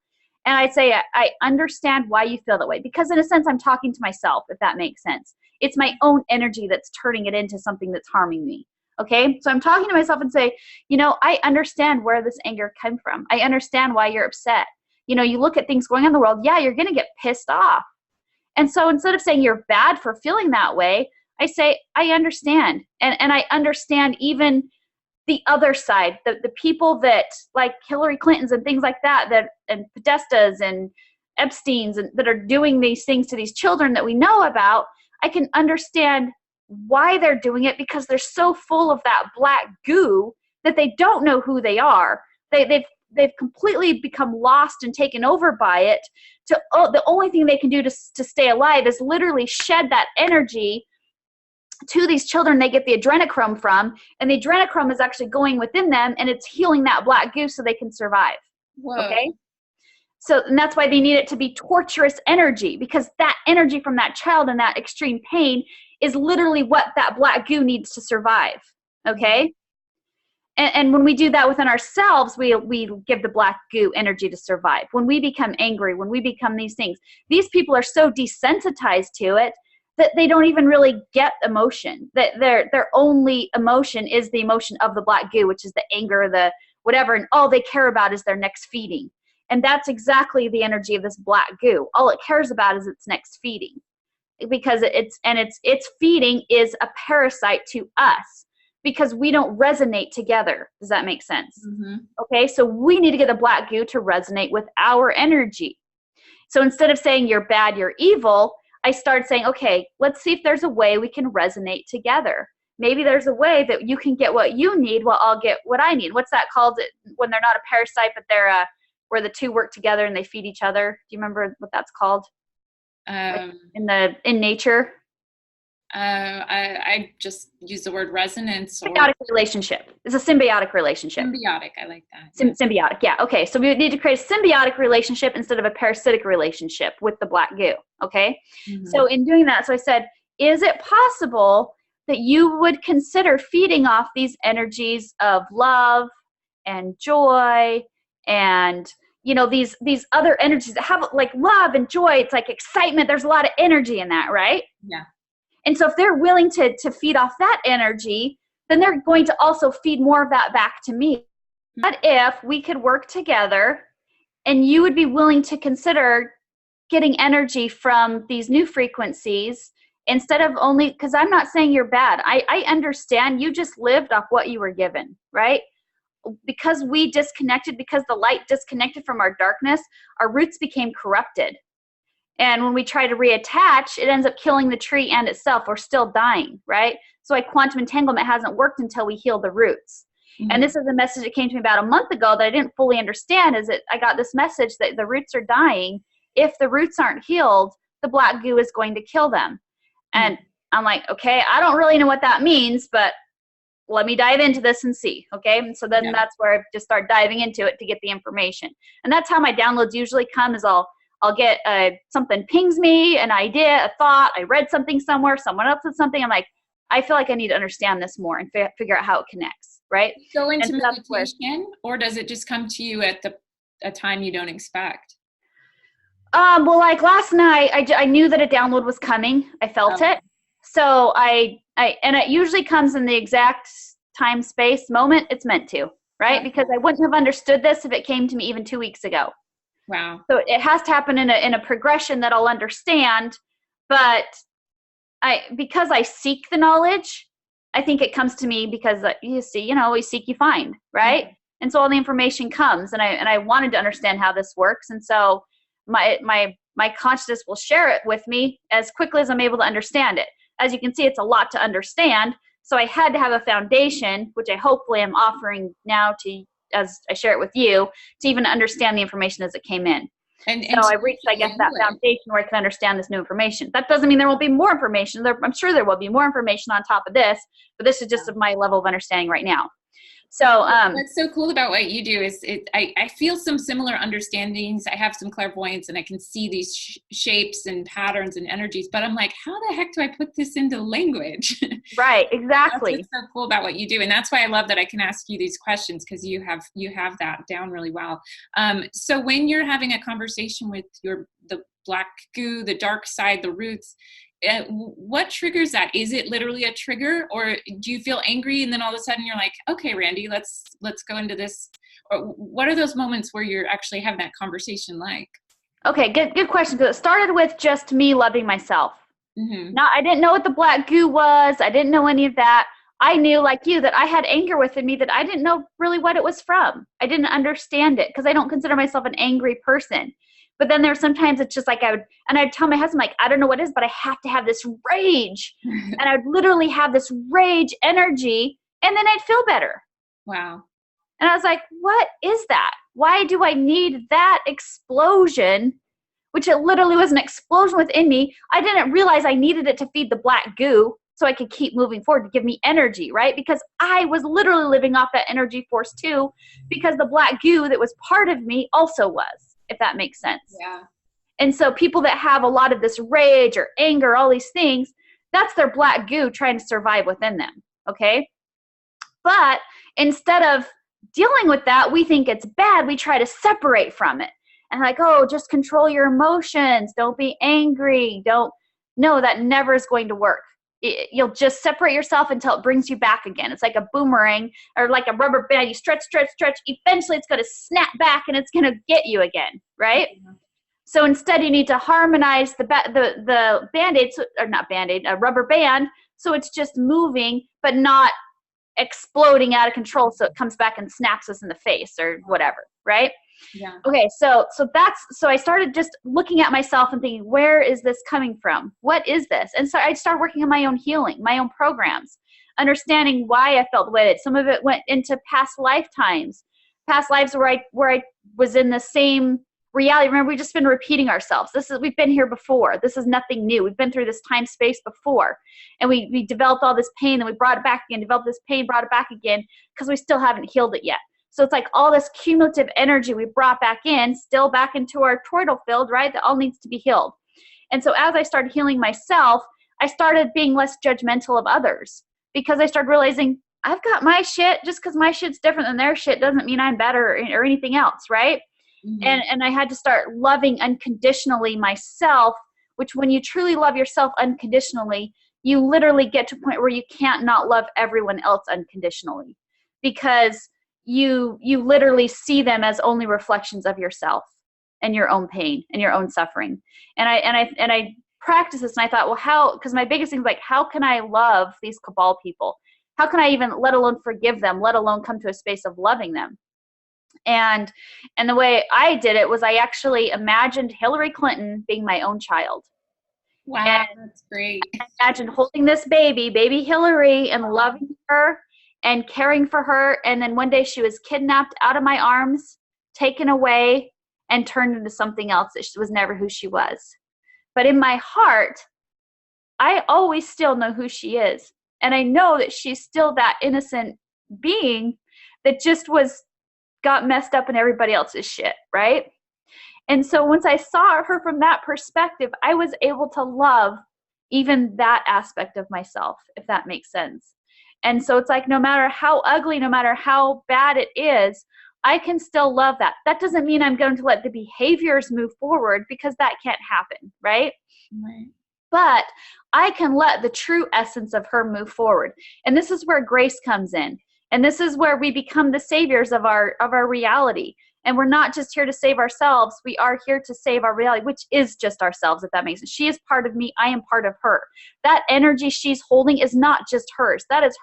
And I'd say, I understand why you feel that way. Because in a sense, I'm talking to myself, if that makes sense. It's my own energy that's turning it into something that's harming me. Okay, so I'm talking to myself and say, I understand where this anger came from. I understand why you're upset. You look at things going on in the world. Yeah, you're going to get pissed off. And so instead of saying you're bad for feeling that way, I say, I understand. And I understand even the other side, the people that like Hillary Clinton's and things like that, and Podestas and Epstein's and that are doing these things to these children that we know about. I can understand why they're doing it because they're so full of that black goo that they don't know who they are. They've completely become lost and taken over by it. The only thing they can do to stay alive is literally shed that energy to these children they get the adrenochrome from, and the adrenochrome is actually going within them and it's healing that black goo so they can survive. Whoa. Okay? And that's why they need it to be torturous energy, because that energy from that child and that extreme pain is literally what that black goo needs to survive. Okay? And when we do that within ourselves, we give the black goo energy to survive. When we become angry, when we become these things, these people are so desensitized to it that they don't even really get emotion. That their only emotion is the emotion of the black goo, which is the anger, the whatever, and all they care about is their next feeding. And that's exactly the energy of this black goo. All it cares about is its next feeding. Because its feeding is a parasite to us because we don't resonate together. Does that make sense? Mm-hmm. Okay, so we need to get the black goo to resonate with our energy. So instead of saying you're bad, you're evil, I started saying, okay, let's see if there's a way we can resonate together. Maybe there's a way that you can get what you need while I'll get what I need. What's that called? When they're not a parasite, but they're where the two work together and they feed each other. Do you remember what that's called? In nature? I just use the word resonance. Symbiotic relationship. It's a symbiotic relationship. Symbiotic, I like that. Symbiotic, yeah. Okay, so we need to create a symbiotic relationship instead of a parasitic relationship with the black goo, okay? Mm-hmm. So in doing that, so I said, is it possible that you would consider feeding off these energies of love and joy and these other energies that have like love and joy? It's like excitement. There's a lot of energy in that, right? Yeah. And so if they're willing to feed off that energy, then they're going to also feed more of that back to me. What if we could work together and you would be willing to consider getting energy from these new frequencies instead of only, because I'm not saying you're bad. I understand you just lived off what you were given, right? Because we disconnected, because the light disconnected from our darkness, our roots became corrupted. And when we try to reattach, it ends up killing the tree and itself. We're still dying, right? So quantum entanglement hasn't worked until we heal the roots. Mm-hmm. And this is a message that came to me about a month ago that I didn't fully understand, is that I got this message that the roots are dying. If the roots aren't healed, the black goo is going to kill them. And I'm like, okay, I don't really know what that means, but let me dive into this and see. Okay. And so then that's where I just start diving into it to get the information. And that's how my downloads usually come, is I'll get something pings me, an idea, a thought. I read something somewhere, someone else said something. I'm like, I feel like I need to understand this more and figure out how it connects. right? Go And into so that's where, meditation, or does it just come to you at a time you don't expect? well, like last night, I knew that a download was coming. I felt Oh, it. So and it usually comes in the exact time, space, moment it's meant to, right? Because okay. I wouldn't have understood this if it came to me even 2 weeks ago. Wow. So it has to happen in a progression that I'll understand. But because I seek the knowledge, I think it comes to me because you see, we seek, you find, right? Mhm. And so all the information comes, and I wanted to understand how this works, and so my consciousness will share it with me as quickly as I'm able to understand it. As you can see, it's a lot to understand, so I had to have a foundation, which I hopefully am offering now to, as I share it with you, to even understand the information as it came in. And So to I use reached, your I guess, that language. foundation where I can understand this new information. That doesn't mean there won't be more information. I'm sure there will be more information on top of this, but this is just my level of understanding right now. So, What's so cool about what you do is I feel some similar understandings. I have some clairvoyance and I can see these shapes and patterns and energies, but I'm like, how the heck do I put this into language? right, That's exactly. what's so cool about what you do, and that's why I love that I can ask you these questions, because you have that down really well. So when you're having a conversation with the black goo, the dark side, the roots, what triggers that? Is it literally a trigger, or do you feel angry and then all of a sudden you're like, okay, Randy, let's go into this? Or what are those moments where you're actually having that conversation like? Okay, good question. Because it started with just me loving myself. Mm-hmm. Now, I didn't know what the black goo was. I didn't know any of that. I knew, like you, that I had anger within me that I didn't know really what it was from. I didn't understand it because I don't consider myself an angry person. But then there's sometimes it's just like I'd tell my husband, like, I don't know what it is, but I have to have this rage. And I'd literally have this rage energy, and then I'd feel better. Wow. And I was like, what is that? Why do I need that explosion? Which it literally was an explosion within me. I didn't realize I needed it to feed the black goo so I could keep moving forward to give me energy, right? Because I was literally living off that energy force too, because the black goo that was part of me also was, if that makes sense. Yeah. And so people that have a lot of this rage or anger, all these things, that's their black goo trying to survive within them, okay? But instead of dealing with that, we think it's bad. We try to separate from it. And like, oh, just control your emotions. Don't be angry. No, that never is going to work. You'll just separate yourself until it brings you back again. It's like a boomerang or like a rubber band. You stretch, stretch, stretch. Eventually it's going to snap back and it's going to get you again, right? Yeah. So instead you need to harmonize the Band-Aid, or not Band-Aid, a rubber band, so it's just moving but not exploding out of control, so it comes back and snaps us in the face or whatever, right? Yeah. Okay, so I started just looking at myself and thinking, where is this coming from? What is this? And so I started working on my own healing, my own programs, understanding why I felt the way that some of it went into past lifetimes, past lives where I was in the same reality. Remember, we've just been repeating ourselves. We've been here before. This is nothing new. We've been through this time space before, and we developed all this pain, and we brought it back again, developed this pain, brought it back again, because we still haven't healed it yet. So it's like all this cumulative energy we brought back in, still back into our toroidal field, right? That all needs to be healed. And so as I started healing myself, I started being less judgmental of others, because I started realizing I've got my shit. Just because my shit's different than their shit doesn't mean I'm better or anything else, right? Mm-hmm. And I had to start loving unconditionally myself, which when you truly love yourself unconditionally, you literally get to a point where you can't not love everyone else unconditionally, because you literally see them as only reflections of yourself and your own pain and your own suffering. And I practiced this, and I thought, well, how, because my biggest thing is like, how can I love these cabal people? How can I even, let alone forgive them, let alone come to a space of loving them? And the way I did it was I actually imagined Hillary Clinton being my own child. Wow, And that's great. I imagined holding this baby Hillary, and loving her and caring for her. And then one day she was kidnapped out of my arms, taken away, and turned into something else that was never who she was. But in my heart, I always still know who she is. And I know that she's still that innocent being that just got messed up in everybody else's shit, right? And so once I saw her from that perspective, I was able to love even that aspect of myself, if that makes sense. And so it's like, no matter how ugly, no matter how bad it is, I can still love that. That doesn't mean I'm going to let the behaviors move forward, because that can't happen, right? Right. But I can let the true essence of her move forward. And this is where grace comes in. And this is where we become the saviors of our reality. And we're not just here to save ourselves. We are here to save our reality, which is just ourselves, if that makes sense. She is part of me. I am part of her. That energy she's holding is not just hers. That is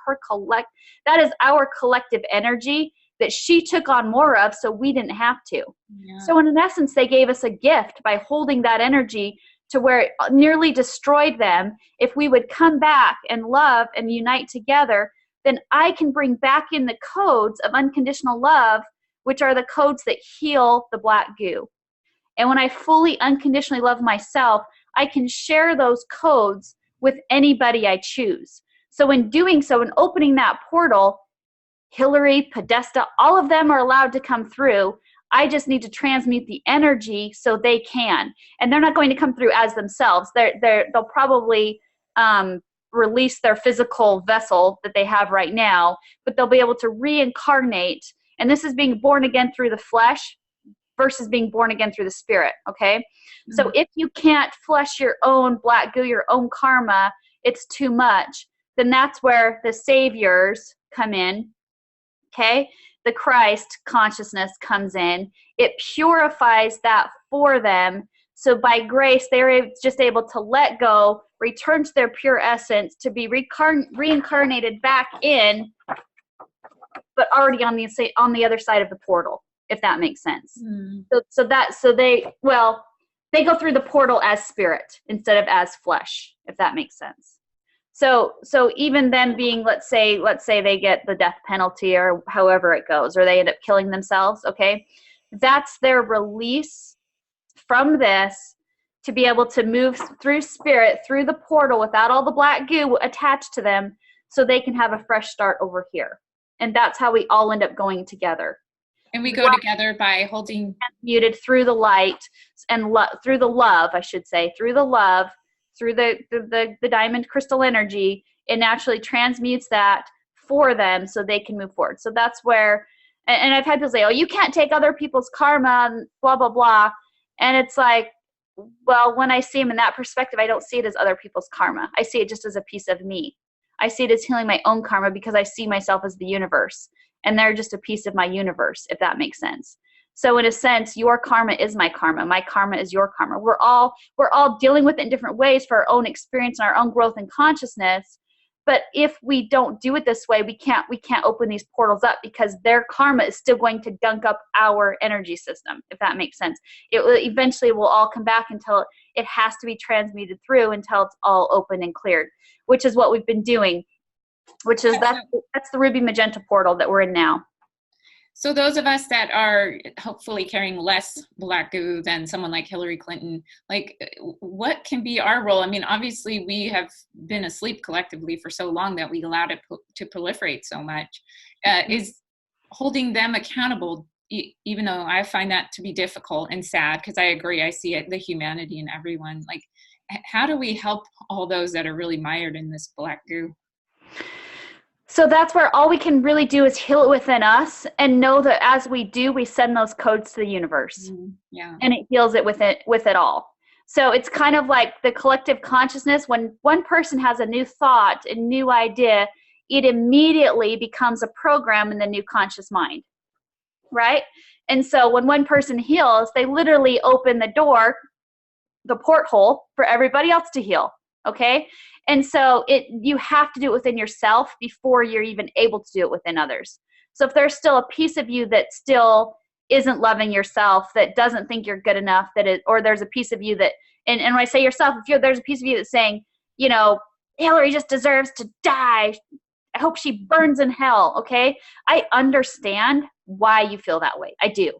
that is our collective energy that she took on more of, so we didn't have to. Yeah. So in essence, they gave us a gift by holding that energy to where it nearly destroyed them. If we would come back and love and unite together, then I can bring back in the codes of unconditional love, which are the codes that heal the black goo. And when I fully unconditionally love myself, I can share those codes with anybody I choose. So in doing so, in opening that portal, Hillary, Podesta, all of them are allowed to come through. I just need to transmute the energy so they can. And they're not going to come through as themselves. They'll probably release their physical vessel that they have right now, but they'll be able to reincarnate. And this is being born again through the flesh versus being born again through the spirit, okay? Mm-hmm. So if you can't flush your own black goo, your own karma, it's too much, then that's where the saviors come in, okay? The Christ consciousness comes in. It purifies that for them. So by grace, they're just able to let go, return to their pure essence, to be reincarnated back in, but already on the other side of the portal, if that makes sense. Mm. So they go through the portal as spirit instead of as flesh, if that makes sense. So even them being, let's say they get the death penalty or however it goes, or they end up killing themselves, okay? That's their release from this to be able to move through spirit, through the portal without all the black goo attached to them, so they can have a fresh start over here. And that's how we all end up going together. And we go together by holding... Muted through the light and through the love, I should say, through the love, through the diamond crystal energy. It naturally transmutes that for them so they can move forward. So that's where, and I've had people say, oh, you can't take other people's karma, and blah, blah, blah. And it's like, well, when I see them in that perspective, I don't see it as other people's karma. I see it just as a piece of me. I see it as healing my own karma, because I see myself as the universe, and they're just a piece of my universe, if that makes sense. So in a sense, your karma is my karma. My karma is your karma. We're all dealing with it in different ways for our own experience and our own growth and consciousness. But if we don't do it this way, we can't open these portals up, because their karma is still going to gunk up our energy system, if that makes sense. It will eventually all come back until it has to be transmuted through, until it's all open and cleared, which is what we've been doing, which is that's the ruby magenta portal that we're in now. So those of us that are hopefully carrying less black goo than someone like Hillary Clinton, like, what can be our role? I mean, obviously we have been asleep collectively for so long that we allowed it to proliferate so much. Is holding them accountable, even though I find that to be difficult and sad, because I agree, I see it, the humanity in everyone. Like, how do we help all those that are really mired in this black goo? So that's where all we can really do is heal it within us, and know that as we do, we send those codes to the universe. Yeah. And it heals it with it all. So it's kind of like the collective consciousness. When one person has a new thought, a new idea, it immediately becomes a program in the new conscious mind, right? And so when one person heals, they literally open the door, the porthole, for everybody else to heal, okay? And so you have to do it within yourself before you're even able to do it within others. So if there's still a piece of you that still isn't loving yourself, that doesn't think you're good enough, or there's a piece of you that, and when I say yourself, there's a piece of you that's saying, Hillary just deserves to die. I hope she burns in hell, okay? I understand why you feel that way. I do.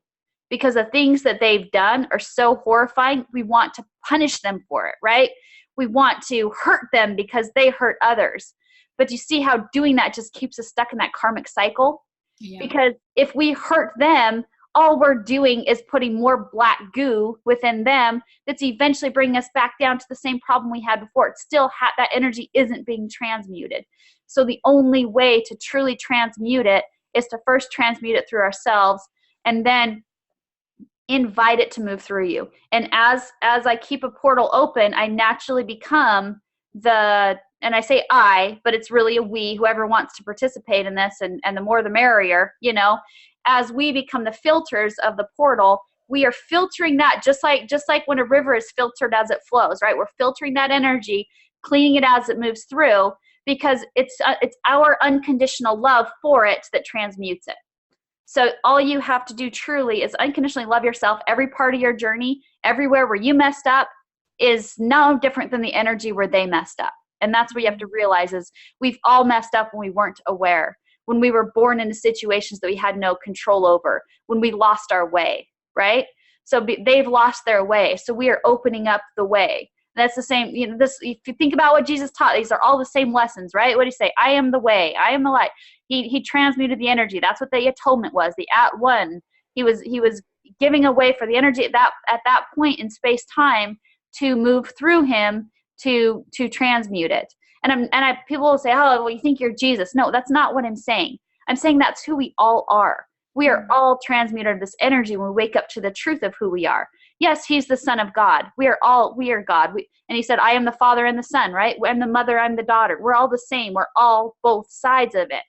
Because the things that they've done are so horrifying, we want to punish them for it, right? We want to hurt them because they hurt others. But you see how doing that just keeps us stuck in that karmic cycle? Yeah. Because if we hurt them, all we're doing is putting more black goo within them that's eventually bringing us back down to the same problem we had before. It's still that energy isn't being transmuted. So the only way to truly transmute it is to first transmute it through ourselves, and then invite it to move through you. And as I keep a portal open, I naturally become and I say I, but it's really a we, whoever wants to participate in this, and the more the merrier, as we become the filters of the portal, we are filtering that just like when a river is filtered as it flows, right? We're filtering that energy, cleaning it as it moves through, because it's our unconditional love for it that transmutes it. So all you have to do truly is unconditionally love yourself. Every part of your journey, everywhere where you messed up, is no different than the energy where they messed up. And that's what you have to realize is we've all messed up when we weren't aware, when we were born into situations that we had no control over, when we lost our way, right? So they've lost their way. So we are opening up the way. That's the same, if you think about what Jesus taught, these are all the same lessons, right? What did he say? I am the way, I am the light. He transmuted the energy. That's what the atonement was, the at one. He was giving away for the energy at that point in space time to move through him to transmute it. And people will say, oh, well, you think you're Jesus. No, that's not what I'm saying. I'm saying that's who we all are. We are all transmuted of this energy when we wake up to the truth of who we are. Yes, he's the Son of God. We are God. And he said, I am the Father and the Son, right? I'm the mother, I'm the daughter. We're all the same. We're all both sides of it.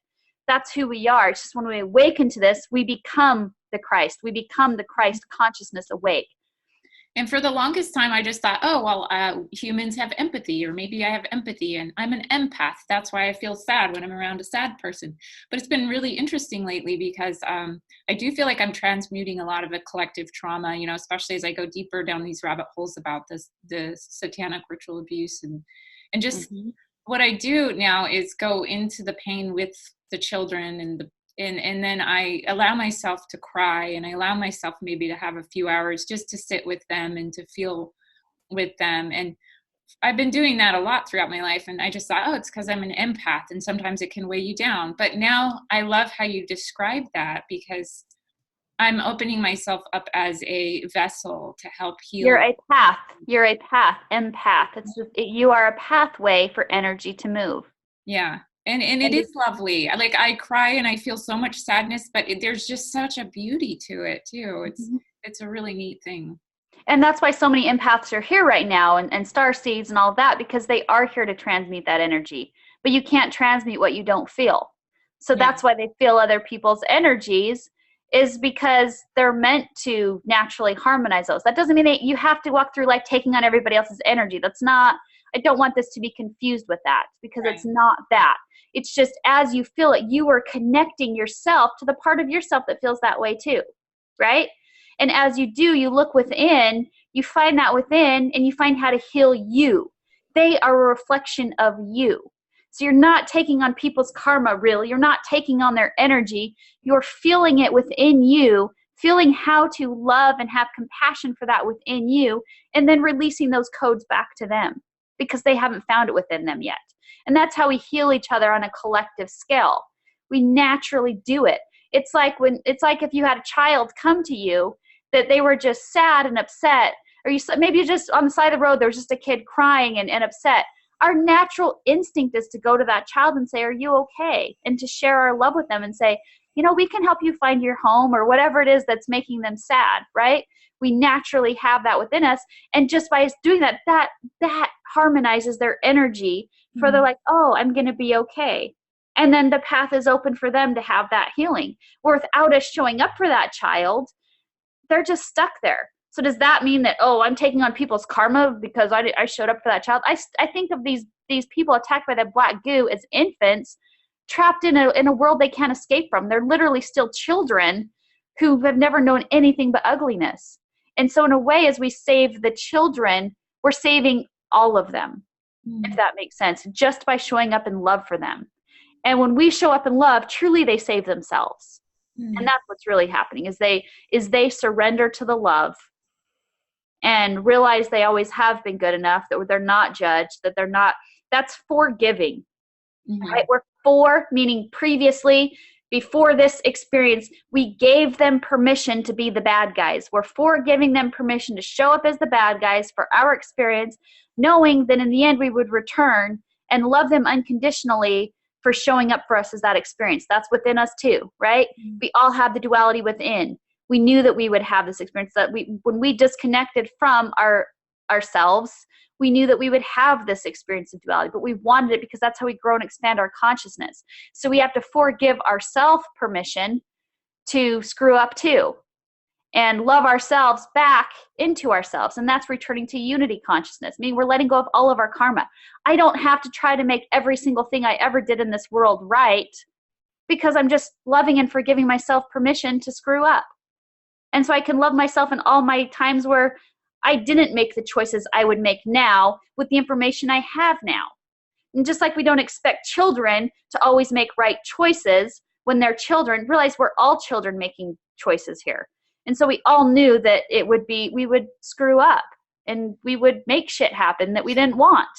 That's who we are. It's just when we awaken to this, we become the Christ. We become the Christ consciousness awake. And for the longest time, I just thought, oh, well, humans have empathy, or maybe I have empathy and I'm an empath. That's why I feel sad when I'm around a sad person. But it's been really interesting lately because I do feel like I'm transmuting a lot of a collective trauma, especially as I go deeper down these rabbit holes about the satanic ritual abuse. And just what I do now is go into the pain with the children and then I allow myself to cry, and I allow myself maybe to have a few hours just to sit with them and to feel with them. And I've been doing that a lot throughout my life. And I just thought, oh, it's because I'm an empath and sometimes it can weigh you down. But now I love how you describe that, because I'm opening myself up as a vessel to help heal. You're a path, empath. You are a pathway for energy to move. Yeah. And it is lovely. Like, I cry and I feel so much sadness, but there's just such a beauty to it too. It's a really neat thing. And that's why so many empaths are here right now, and star seeds and all that, because they are here to transmute that energy. But you can't transmute what you don't feel. So that's why they feel other people's energies, is because they're meant to naturally harmonize those. That doesn't mean you have to walk through life taking on everybody else's energy. That's not, I don't want this to be confused with that, because it's not that. It's just as you feel it, you are connecting yourself to the part of yourself that feels that way too, right? And as you do, you look within, you find that within, and you find how to heal you. They are a reflection of you. So you're not taking on people's karma, really. You're not taking on their energy. You're feeling it within you, feeling how to love and have compassion for that within you, and then releasing those codes back to them because they haven't found it within them yet. And that's how we heal each other on a collective scale. We naturally do it. It's like if you had a child come to you that they were just sad and upset, or maybe just on the side of the road, there was just a kid crying and upset. Our natural instinct is to go to that child and say, are you okay? And to share our love with them and say, we can help you find your home, or whatever it is that's making them sad, right? We naturally have that within us. And just by us doing that harmonizes their energy for they're like, oh, I'm going to be okay. And then the path is open for them to have that healing. Or without us showing up for that child, they're just stuck there. So does that mean that, oh, I'm taking on people's karma because I showed up for that child? I think of these people attacked by that black goo as infants trapped in a world they can't escape from. They're literally still children who have never known anything but ugliness. And so in a way, as we save the children, we're saving all of them, if that makes sense, just by showing up in love for them. And when we show up in love, truly they save themselves. And that's what's really happening is they surrender to the love and realize they always have been good enough, that they're not judged, that they're not, that's forgiving, right? We're for, meaning previously, before this experience, we gave them permission to be the bad guys. We're for giving them permission to show up as the bad guys for our experience, knowing that in the end we would return and love them unconditionally for showing up for us as that experience. That's within us too, right? We all have the duality within. We knew that we would have this experience, that when we disconnected from ourselves, we knew that we would have this experience of duality, but we wanted it because that's how we grow and expand our consciousness. So we have to forgive ourselves permission to screw up too, and love ourselves back into ourselves. And that's returning to unity consciousness. Meaning we're letting go of all of our karma. I don't have to try to make every single thing I ever did in this world right, because I'm just loving and forgiving myself permission to screw up. And so I can love myself in all my times where I didn't make the choices I would make now with the information I have now. And just like we don't expect children to always make right choices when they're children, realize we're all children making choices here. And so we all knew that we would screw up and we would make shit happen that we didn't want,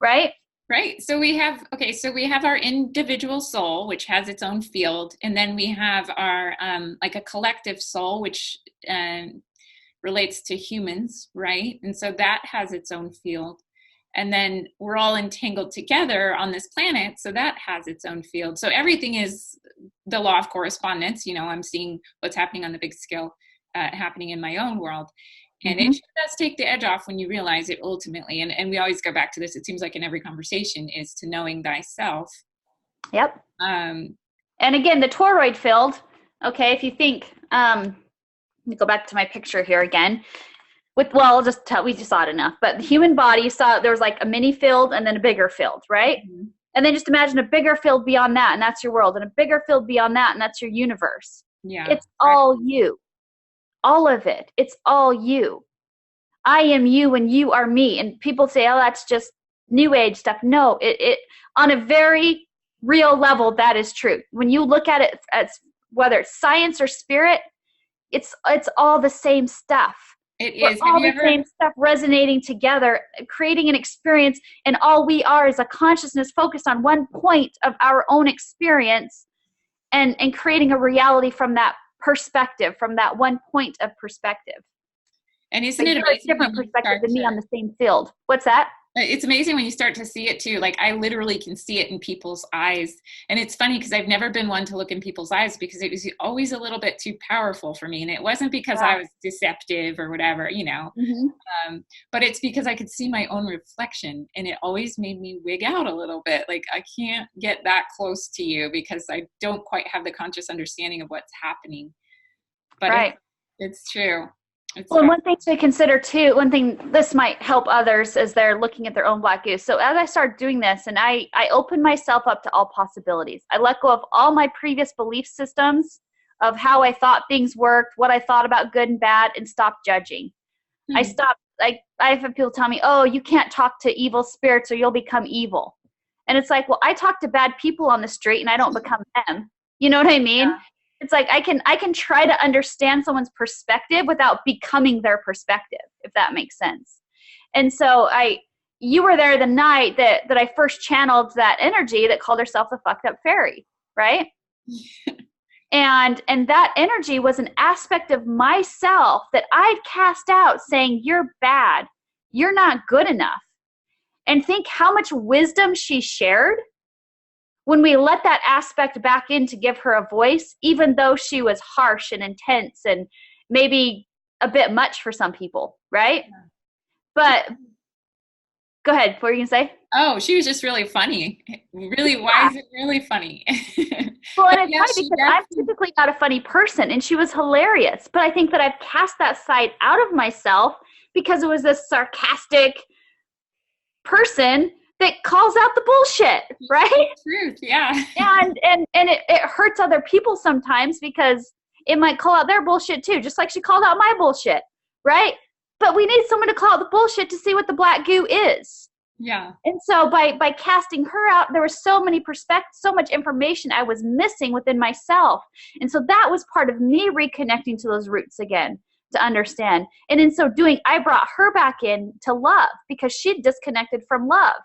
right? Right. So we have our individual soul, which has its own field. And then we have our, like a collective soul, which relates to humans, right? And so that has its own field. And then we're all entangled together on this planet, so that has its own field. So everything is the law of correspondence. I'm seeing what's happening on the big scale happening in my own world. And it does take the edge off when you realize it ultimately. And we always go back to this, it seems like in every conversation, is to knowing thyself. Yep. And again, the toroid field, okay, if you think, let me go back to my picture here again. We just saw it enough. But the human body, you saw there was like a mini field and then a bigger field, right? Mm-hmm. And then just imagine a bigger field beyond that, and that's your world. And a bigger field beyond that, and that's your universe. Yeah. It's all you. All of it. It's all you. I am you and you are me. And people say, oh, that's just new age stuff. No, it on a very real level, that is true. When you look at it as whether it's science or spirit, it's all the same stuff. It is. All the same stuff resonating together, creating an experience, and all we are is a consciousness focused on one point of our own experience and creating a reality from that perspective, from that one point of perspective. And isn't it a different perspective than me on the same field? What's that? It's amazing when you start to see it too. Like I literally can see it in people's eyes. And it's funny because I've never been one to look in people's eyes because it was always a little bit too powerful for me. And it wasn't because I was deceptive or whatever, but it's because I could see my own reflection and it always made me wig out a little bit. Like I can't get that close to you because I don't quite have the conscious understanding of what's happening. But it's true. And one thing to consider too, one thing this might help others as they're looking at their own black goo. So as I start doing this and I open myself up to all possibilities, I let go of all my previous belief systems of how I thought things worked, what I thought about good and bad, and stopped judging. I stopped, I have people tell me, oh, you can't talk to evil spirits or you'll become evil. And it's like, well, I talk to bad people on the street and I don't become them. You know what I mean? Yeah. It's like I can try to understand someone's perspective without becoming their perspective, if that makes sense. And so you were there the night that I first channeled that energy that called herself the fucked up fairy, right? and that energy was an aspect of myself that I'd cast out saying, you're bad, you're not good enough. And think how much wisdom she shared when we let that aspect back in to give her a voice, even though she was harsh and intense and maybe a bit much for some people, right? Yeah. But go ahead, what were you going to say? Oh, she was just really funny. Really wise and really funny. Well, and it's funny because I'm typically not a funny person, and she was hilarious. But I think that I've cast that side out of myself because it was this sarcastic person that calls out the bullshit, right? Truth, yeah. and it hurts other people sometimes because it might call out their bullshit too, just like she called out my bullshit, right? But we need someone to call out the bullshit to see what the black goo is. Yeah. And so by casting her out, there was so many perspectives, so much information I was missing within myself. And so that was part of me reconnecting to those roots again to understand. And in so doing, I brought her back in to love because she'd disconnected from love.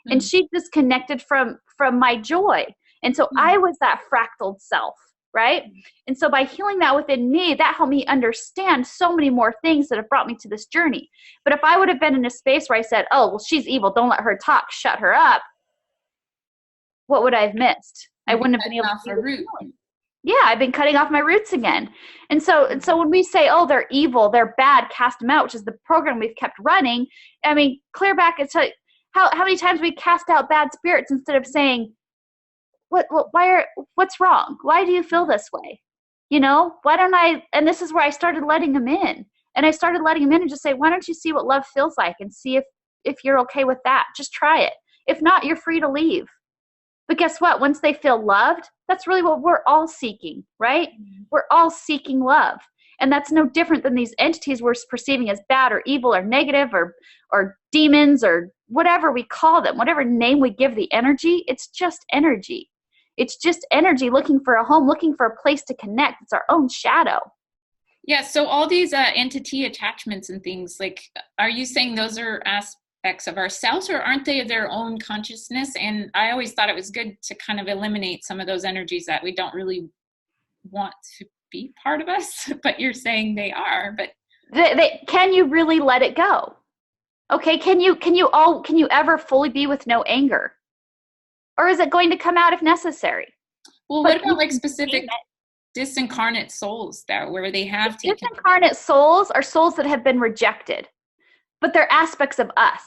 And she disconnected from my joy. And so I was that fractaled self, right? And so by healing that within me, that helped me understand so many more things that have brought me to this journey. But if I would have been in a space where I said, oh, well, she's evil, don't let her talk, shut her up, what would I have missed? I You'd be wouldn't have been cutting able off to a do this root. healing. Yeah, I've been cutting off my roots again. And so when we say, oh, they're evil, they're bad, cast them out, which is the program we've kept running. I mean, clear back and tell how many times we cast out bad spirits instead of saying, what's wrong? Why do you feel this way? You know, why don't I, and this is where I started letting them in. And I started letting them in and just say, why don't you see what love feels like and see if you're okay with that? Just try it. If not, you're free to leave. But guess what? Once they feel loved, that's really what we're all seeking, right? Mm-hmm. We're all seeking love. And that's no different than these entities we're perceiving as bad or evil or negative or demons or whatever we call them, whatever name we give the energy, it's just energy. It's just energy looking for a home, looking for a place to connect. It's our own shadow. Yeah, so all these entity attachments and things, like, are you saying those are aspects of ourselves, or aren't they their own consciousness? And I always thought it was good to kind of eliminate some of those energies that we don't really want to be part of us, but you're saying they are. But can you really let it go? Okay, can you ever fully be with no anger? Or is it going to come out if necessary? Well, what about like specific disincarnate souls that where they have taken? Disincarnate souls are souls that have been rejected, but they're aspects of us.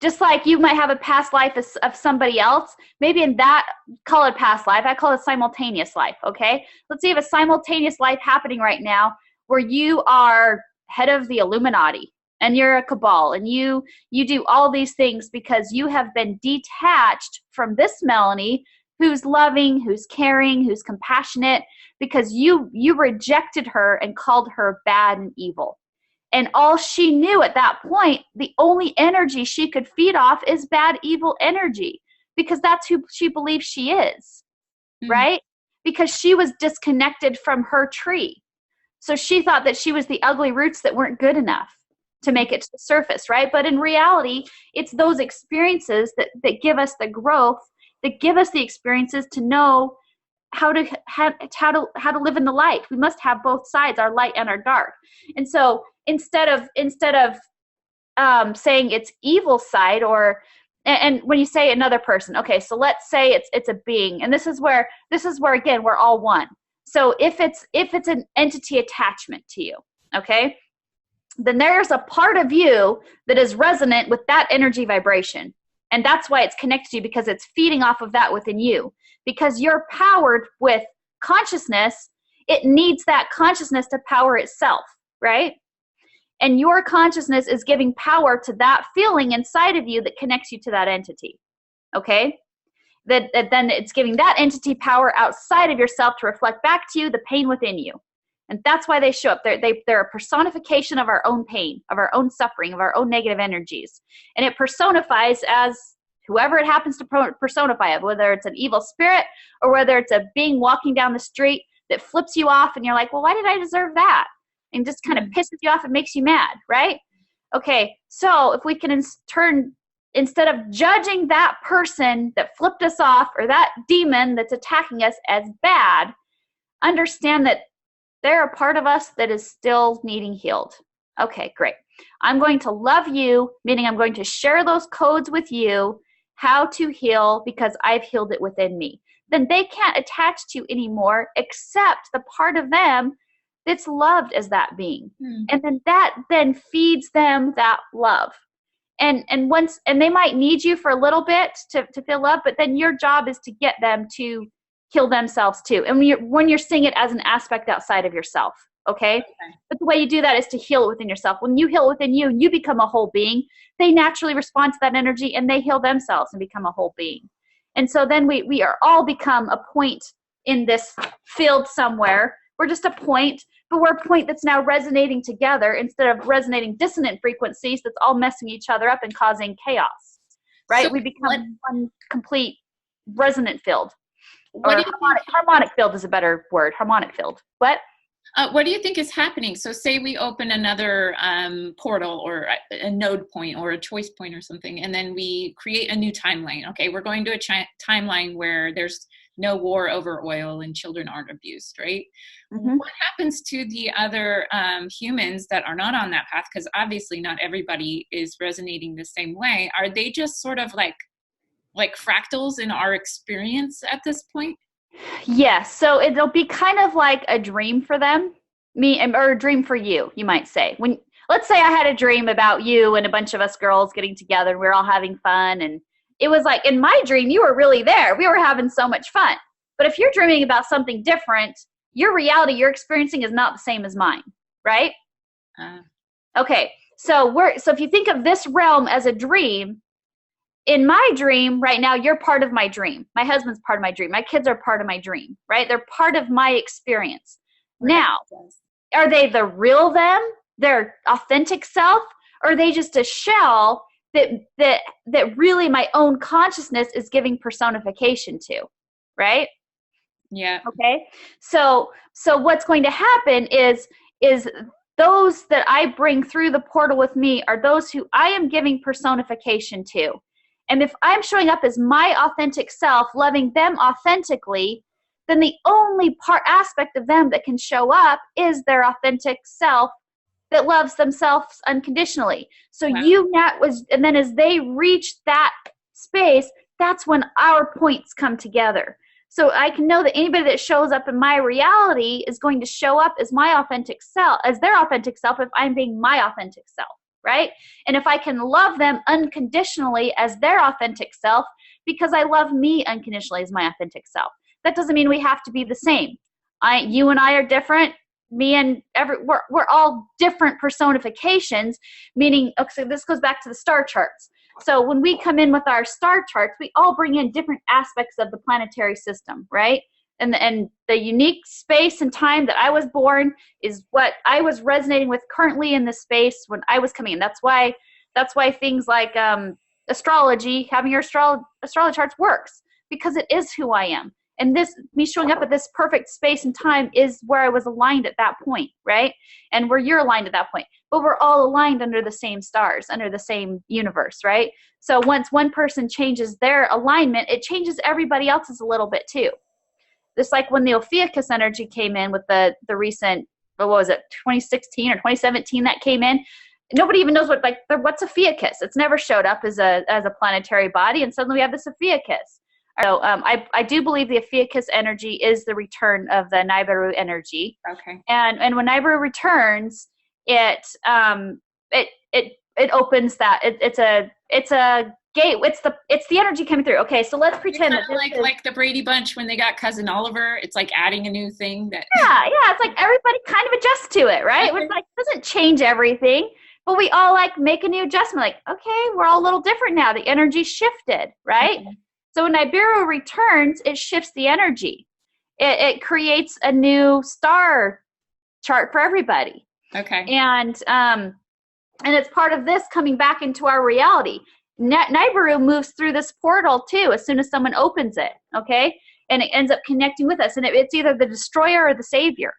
Just like you might have a past life of somebody else, maybe in that, call it past life, I call it simultaneous life, okay? Let's say you have a simultaneous life happening right now where you are head of the Illuminati and you're a cabal and you do all these things because you have been detached from this Melanie who's loving, who's caring, who's compassionate, because you rejected her and called her bad and evil. And all she knew at that point, the only energy she could feed off is bad, evil energy, because that's who she believes she is, right? Because she was disconnected from her tree. So she thought that she was the ugly roots that weren't good enough to make it to the surface, right? But in reality, it's those experiences that give us the growth, that give us the experiences to know how to live in the light. We must have both sides, our light and our dark. And so instead of saying it's evil side, or and when you say another person, okay, so let's say it's a being, and this is where again we're all one. So if it's an entity attachment to you, okay, then there's a part of you that is resonant with that energy vibration. And that's why it's connected to you, because it's feeding off of that within you. Because you're powered with consciousness, it needs that consciousness to power itself, right? And your consciousness is giving power to that feeling inside of you that connects you to that entity, okay? That then it's giving that entity power outside of yourself to reflect back to you the pain within you. And that's why they show up. They're a personification of our own pain, of our own suffering, of our own negative energies. And it personifies as whoever it happens to personify it, whether it's an evil spirit or whether it's a being walking down the street that flips you off and you're like, well, why did I deserve that? And just kind of pisses you off and makes you mad, right? Okay, so if we can instead of judging that person that flipped us off or that demon that's attacking us as bad, understand that they're a part of us that is still needing healed. Okay, great. I'm going to love you, meaning I'm going to share those codes with you, how to heal, because I've healed it within me. Then they can't attach to you anymore except the part of them that's loved as that being. And then that then feeds them that love. And they might need you for a little bit to feel love, but then your job is to get them to heal themselves too. And when you're seeing it as an aspect outside of yourself, okay? But the way you do that is to heal it within yourself. When you heal within you, you become a whole being. They naturally respond to that energy and they heal themselves and become a whole being. And so then we are all become a point in this field somewhere. We're just a point, but we're a point that's now resonating together instead of resonating dissonant frequencies that's all messing each other up and causing chaos, right? So we become one complete resonant field. Harmonic field is a better word. Harmonic field. What do you think is happening? So say we open another portal or a node point or a choice point or something, and then we create a new timeline. Okay, we're going to a timeline where there's no war over oil and children aren't abused, right? What happens to the other humans that are not on that path? Because obviously not everybody is resonating the same way. Are they just sort of like like fractals in our experience at this point? Yes. So it'll be kind of like a dream for them, or a dream for you, you might say. When, let's say I had a dream about you and a bunch of us girls getting together and we were all having fun. And it was like, in my dream, you were really there. We were having so much fun. But if you're dreaming about something different, your reality you're experiencing is not the same as mine, right? Okay. So if you think of this realm as a dream, in my dream right now, you're part of my dream. My husband's part of my dream. My kids are part of my dream, right? They're part of my experience. Now, are they the real them, their authentic self, or are they just a shell that really my own consciousness is giving personification to, right? Yeah. Okay. So what's going to happen is those that I bring through the portal with me are those who I am giving personification to. And if I'm showing up as my authentic self, loving them authentically, then the only aspect of them that can show up is their authentic self that loves themselves unconditionally. So wow. And then as they reach that space, that's when our points come together. So I can know that anybody that shows up in my reality is going to show up as my authentic self, as their authentic self, if I'm being my authentic self. Right? And if I can love them unconditionally as their authentic self, because I love me unconditionally as my authentic self. That doesn't mean we have to be the same. You and I are different. We're all different personifications, meaning, okay, so this goes back to the star charts. So when we come in with our star charts, we all bring in different aspects of the planetary system, right? And the unique space and time that I was born is what I was resonating with currently in this space when I was coming in. That's why things like astrology, having your astrology charts works, because it is who I am. And me showing up at this perfect space and time is where I was aligned at that point, right? And where you're aligned at that point. But we're all aligned under the same stars, under the same universe, right? So once one person changes their alignment, it changes everybody else's a little bit too. Just like when the Ophiuchus energy came in with the recent, what was it, 2016 or 2017 that came in. Nobody even knows what's Ophiuchus. It's never showed up as a planetary body, and suddenly we have this Ophiuchus. So I do believe the Ophiuchus energy is the return of the Nibiru energy. Okay. And when Nibiru returns, it opens that. It's a gate. It's the energy coming through. Okay, so let's pretend that this like the Brady Bunch when they got Cousin Oliver. It's like adding a new thing that. Yeah. It's like everybody kind of adjusts to it, right? It's like it doesn't change everything, but we all like make a new adjustment. Like, okay, we're all a little different now. The energy shifted, right? Okay. So when Nibiru returns, it shifts the energy. It creates a new star chart for everybody. Okay. And it's part of this coming back into our reality. Nibiru moves through this portal too as soon as someone opens it, okay? And it ends up connecting with us. And it's either the destroyer or the savior,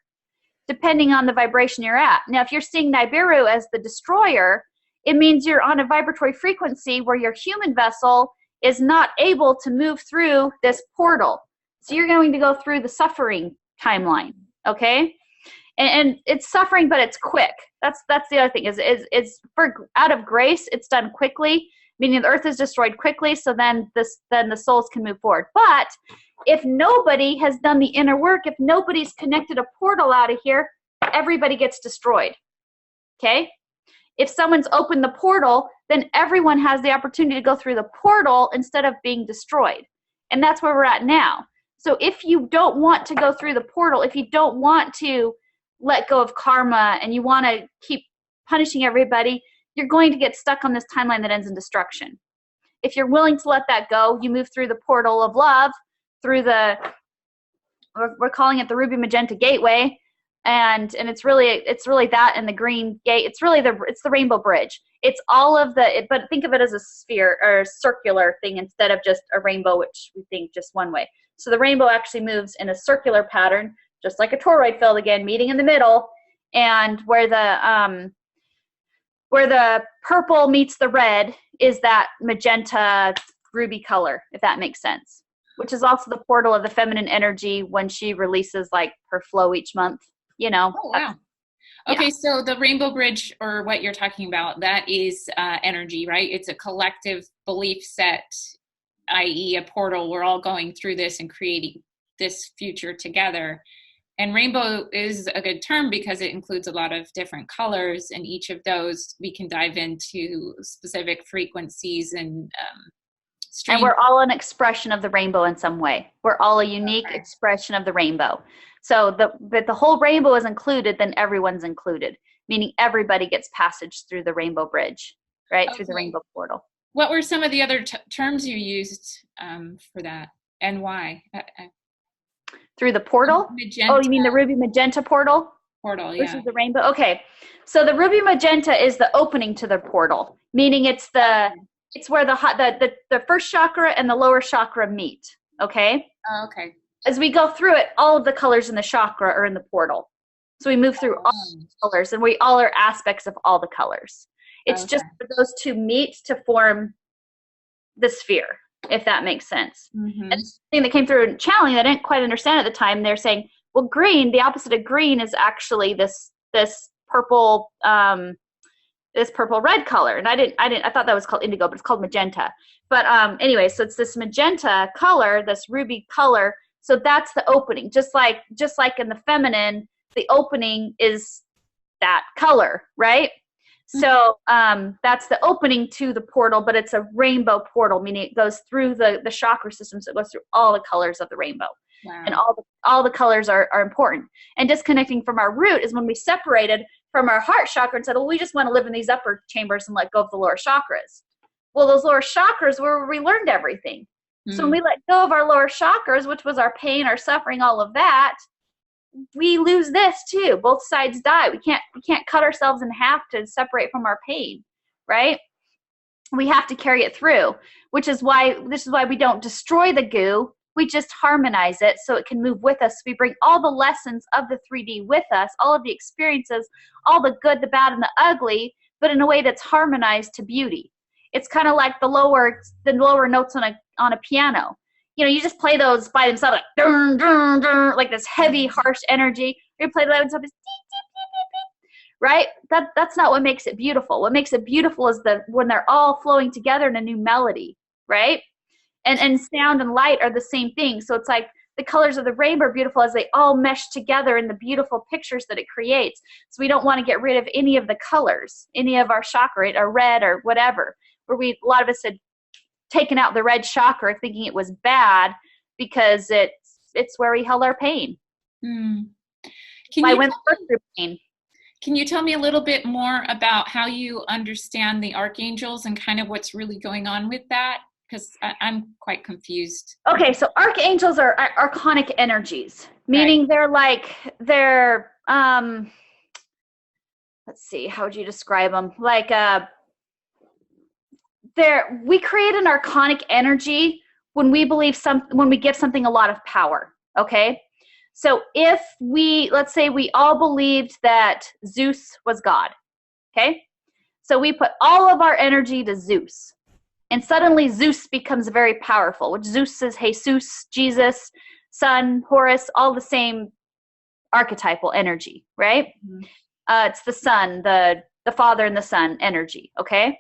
depending on the vibration you're at. Now, if you're seeing Nibiru as the destroyer, it means you're on a vibratory frequency where your human vessel is not able to move through this portal. So you're going to go through the suffering timeline, okay? And it's suffering, but it's quick. That's the other thing is for out of grace, it's done quickly, meaning the earth is destroyed quickly. So then the souls can move forward. But if nobody has done the inner work, if nobody's connected a portal out of here, everybody gets destroyed. Okay. If someone's opened the portal, then everyone has the opportunity to go through the portal instead of being destroyed. And that's where we're at now. So if you don't want to go through the portal, if you don't want to let go of karma and you want to keep punishing everybody, you're going to get stuck on this timeline that ends in destruction. If you're willing to let that go, you move through the portal of love, through we're calling it the ruby magenta gateway, and it's really that and the green gate. It's really it's the rainbow bridge. It's all of but think of it as a sphere or a circular thing instead of just a rainbow, which we think just one way. So the rainbow actually moves in a circular pattern, just like a toroid field again, meeting in the middle, and where the purple meets the red is that magenta ruby color, if that makes sense, which is also the portal of the feminine energy when she releases like her flow each month, you know. Oh, wow. Okay, yeah. So the rainbow bridge, or what you're talking about, that is energy, right? It's a collective belief set i.e. a portal. We're all going through this and creating this future together. And rainbow is a good term because it includes a lot of different colors, and each of those we can dive into specific frequencies and streams. And we're all an expression of the rainbow in some way. We're all a unique expression of the rainbow. So the whole rainbow is included, then everyone's included, meaning everybody gets passage through the rainbow bridge, right? Through the rainbow portal. What were some of the other terms you used for that, and why? Through the portal? Magenta. Oh, you mean the ruby magenta portal? Portal, yeah. Versus the rainbow? Okay. So the ruby magenta is the opening to the portal, meaning it's where the first chakra and the lower chakra meet, okay? Oh, okay. As we go through it, all of the colors in the chakra are in the portal. So we move through all the colors, and we all are aspects of all the colors. It's just for those two meet to form the sphere, if that makes sense. Mm-hmm. And this thing that came through in channeling that I didn't quite understand at the time, they're saying, well, green, the opposite of green is actually this purple red color. And I thought that was called indigo, but it's called magenta. But anyway, so it's this magenta color, this ruby color. So that's the opening. Just like in the feminine, the opening is that color, right? So that's the opening to the portal, but it's a rainbow portal, meaning it goes through the chakra system, so it goes through all the colors of the rainbow. Wow. And all the colors are important. And disconnecting from our root is when we separated from our heart chakra and said, well, we just want to live in these upper chambers and let go of the lower chakras. Well, those lower chakras were where we learned everything. So when we let go of our lower chakras, which was our pain, our suffering, all of that, we lose this too. Both sides die. We can't cut ourselves in half to separate from our pain, right? We have to carry it through, this is why we don't destroy the goo. We just harmonize it so it can move with us. We bring all the lessons of the 3D with us, all of the experiences, all the good, the bad, and the ugly, but in a way that's harmonized to beauty. It's kind of like the lower notes on a piano. You know, you just play those by themselves, like dun, dun, dun, like this heavy, harsh energy. You play that themselves, right? That's not what makes it beautiful. What makes it beautiful is when they're all flowing together in a new melody, right? And sound and light are the same thing. So it's like the colors of the rainbow are beautiful as they all mesh together in the beautiful pictures that it creates. So we don't want to get rid of any of the colors, any of our chakra, or red or whatever. Where a lot of us had taken out the red chakra thinking it was bad because it's where we held our pain. I went through pain. Can you tell me a little bit more about how you understand the archangels and kind of what's really going on with that? Because I'm quite confused. Okay, so archangels are archonic energies, meaning they're let's see, how would you describe them? Like we create an archonic energy when we give something a lot of power. Okay, so if let's say we all believed that Zeus was God. Okay, so we put all of our energy to Zeus, and suddenly Zeus becomes very powerful. Which Zeus is Jesus, Jesus, Sun, Horus, all the same archetypal energy, right? Mm-hmm. It's the sun, the Father and the Son energy. Okay.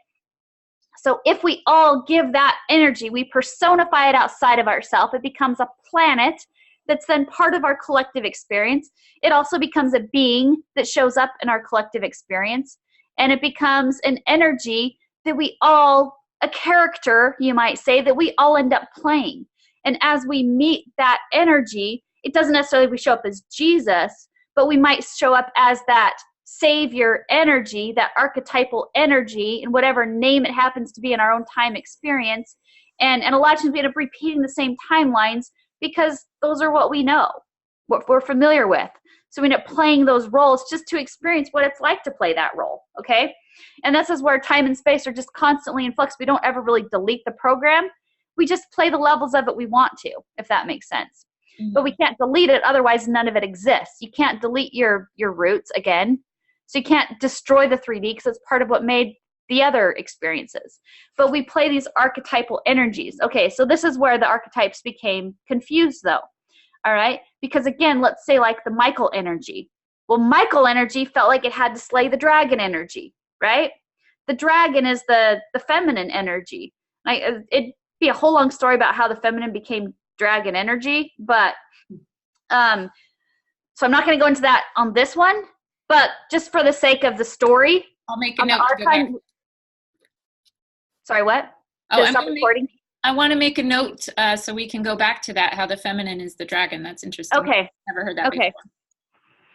So if we all give that energy, we personify it outside of ourselves, it becomes a planet that's then part of our collective experience. It also becomes a being that shows up in our collective experience. And it becomes an energy that a character, you might say, that we all end up playing. And as we meet that energy, it doesn't necessarily we show up as Jesus, but we might show up as that savior energy, that archetypal energy, in whatever name it happens to be in our own time experience. And a lot of times we end up repeating the same timelines because those are what we know, what we're familiar with. So we end up playing those roles just to experience what it's like to play that role, okay? And this is where time and space are just constantly in flux. We don't ever really delete the program. We just play the levels of it we want to, if that makes sense. Mm-hmm. But we can't delete it, otherwise none of it exists. You can't delete your roots again. So you can't destroy the 3D because it's part of what made the other experiences. But we play these archetypal energies. Okay, so this is where the archetypes became confused though. All right? Because again, let's say like the Michael energy. Well, Michael energy felt like it had to slay the dragon energy, right? The dragon is the feminine energy. be a whole long story about how the feminine became dragon energy, but so I'm not going to go into that on this one, but just for the sake of the story, I'll make a note to go back. Sorry, what? Oh, I want to make a note so we can go back to that, how the feminine is the dragon. That's interesting. Okay. Never heard that before.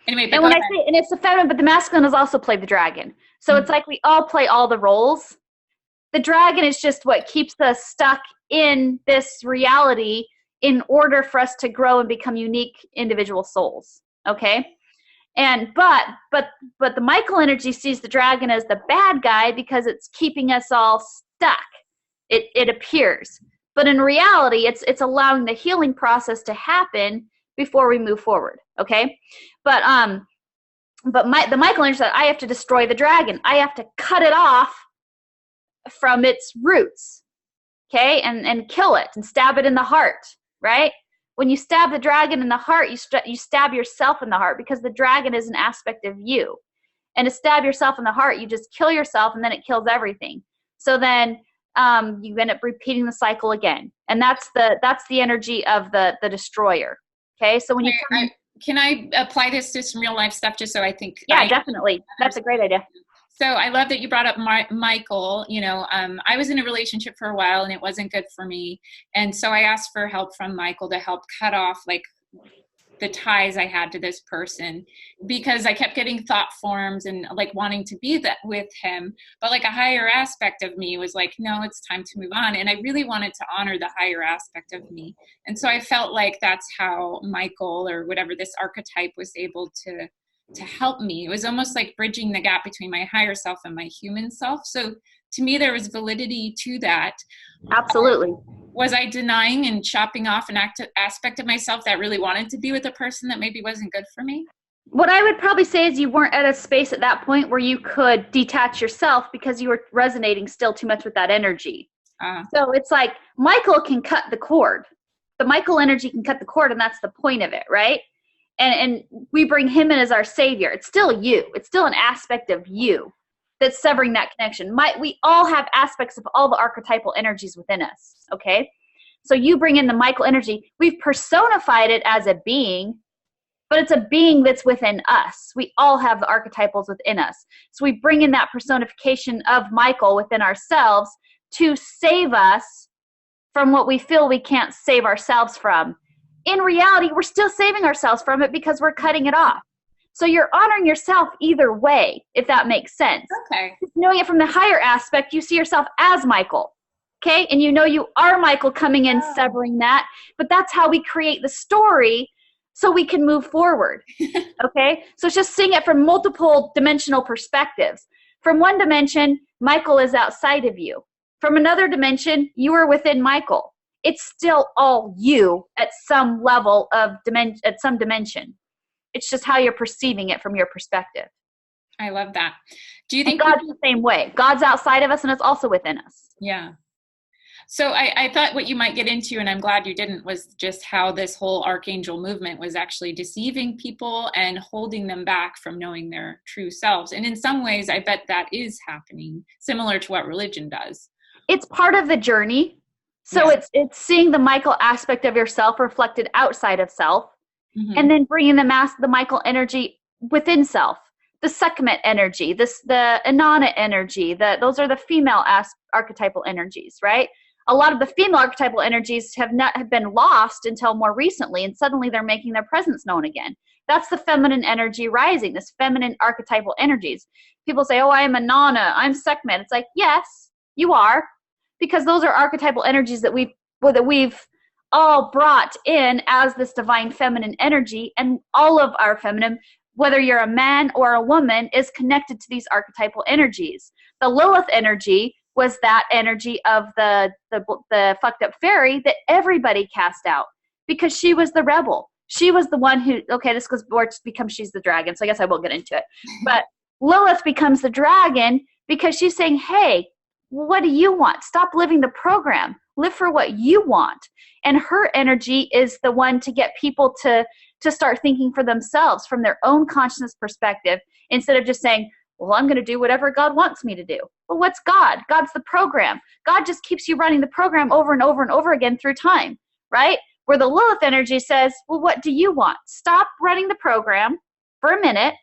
Anyway, and when I say, and it's the feminine, but the masculine has also played the dragon. So it's like we all play all the roles. The dragon is just what keeps us stuck in this reality in order for us to grow and become unique individual souls. Okay? And but the Michael energy sees the dragon as the bad guy because it's keeping us all stuck. It appears. But in reality, it's allowing the healing process to happen before we move forward. Okay? But the Michael energy said, I have to destroy the dragon. I have to cut it off from its roots. Okay? And kill it and stab it in the heart. Right? When you stab the dragon in the heart, you stab yourself in the heart because the dragon is an aspect of you. And to stab yourself in the heart, you just kill yourself and then it kills everything. So then you end up repeating the cycle again. And that's the energy of the destroyer. Okay, so when can I apply this to some real life stuff just so I think? Yeah, definitely. That's a great idea. So I love that you brought up Michael. You know, I was in a relationship for a while and it wasn't good for me. And so I asked for help from Michael to help cut off like the ties I had to this person, because I kept getting thought forms and like wanting to be that with him. But like a higher aspect of me was like, no, it's time to move on. And I really wanted to honor the higher aspect of me. And so I felt like that's how Michael, or whatever this archetype, was able to help me. It was almost like bridging the gap between my higher self and my human self. So to me, there was validity to that. Absolutely. Was I denying and chopping off an aspect of myself that really wanted to be with a person that maybe wasn't good for me? What I would probably say is you weren't at a space at that point where you could detach yourself because you were resonating still too much with that energy. So it's like Michael can cut the cord. The Michael energy can cut the cord, and that's the point of it, right? And we bring him in as our savior. It's still you. It's still an aspect of you that's severing that connection. We all have aspects of all the archetypal energies within us, okay? So you bring in the Michael energy. We've personified it as a being, but it's a being that's within us. We all have the archetypals within us. So we bring in that personification of Michael within ourselves to save us from what we feel we can't save ourselves from. In reality, we're still saving ourselves from it because we're cutting it off. So you're honoring yourself either way, if that makes sense. Okay. Knowing it from the higher aspect, you see yourself as Michael. Okay? And you know you are Michael coming in, severing that. But that's how we create the story so we can move forward. Okay? So it's just seeing it from multiple dimensional perspectives. From one dimension, Michael is outside of you. From another dimension, you are within Michael. It's still all you at some level of at some dimension. It's just how you're perceiving it from your perspective. I love that. Do you think God's the same way? God's outside of us and it's also within us. Yeah. So I thought what you might get into, and I'm glad you didn't, was just how this whole archangel movement was actually deceiving people and holding them back from knowing their true selves. And in some ways, I bet that is happening, similar to what religion does. It's part of the journey. So it's seeing the Michael aspect of yourself reflected outside of self, and then bringing the Michael energy within self, the Sekhmet energy, the Inanna energy. Those are the female archetypal energies, right? A lot of the female archetypal energies have been lost until more recently, and suddenly they're making their presence known again. That's the feminine energy rising, this feminine archetypal energies. People say, oh, I am Inanna, I'm Sekhmet. It's like, yes, you are. Because those are archetypal energies that we've all brought in as this divine feminine energy, and all of our feminine, whether you're a man or a woman, is connected to these archetypal energies. The Lilith energy was that energy of the fucked up fairy that everybody cast out because she was the rebel. She was the one who, okay, this goes more to become she's the dragon, so I guess I won't get into it. But Lilith becomes the dragon because she's saying, hey, what do you want? Stop living the program. Live for what you want. And her energy is the one to get people to start thinking for themselves from their own consciousness perspective, instead of just saying, Well, I'm going to do whatever God wants me to do. Well, what's God? God's the program. God just keeps you running the program over and over and over again through time, right? Where the Lilith energy says, well, what do you want? Stop running the program for a minute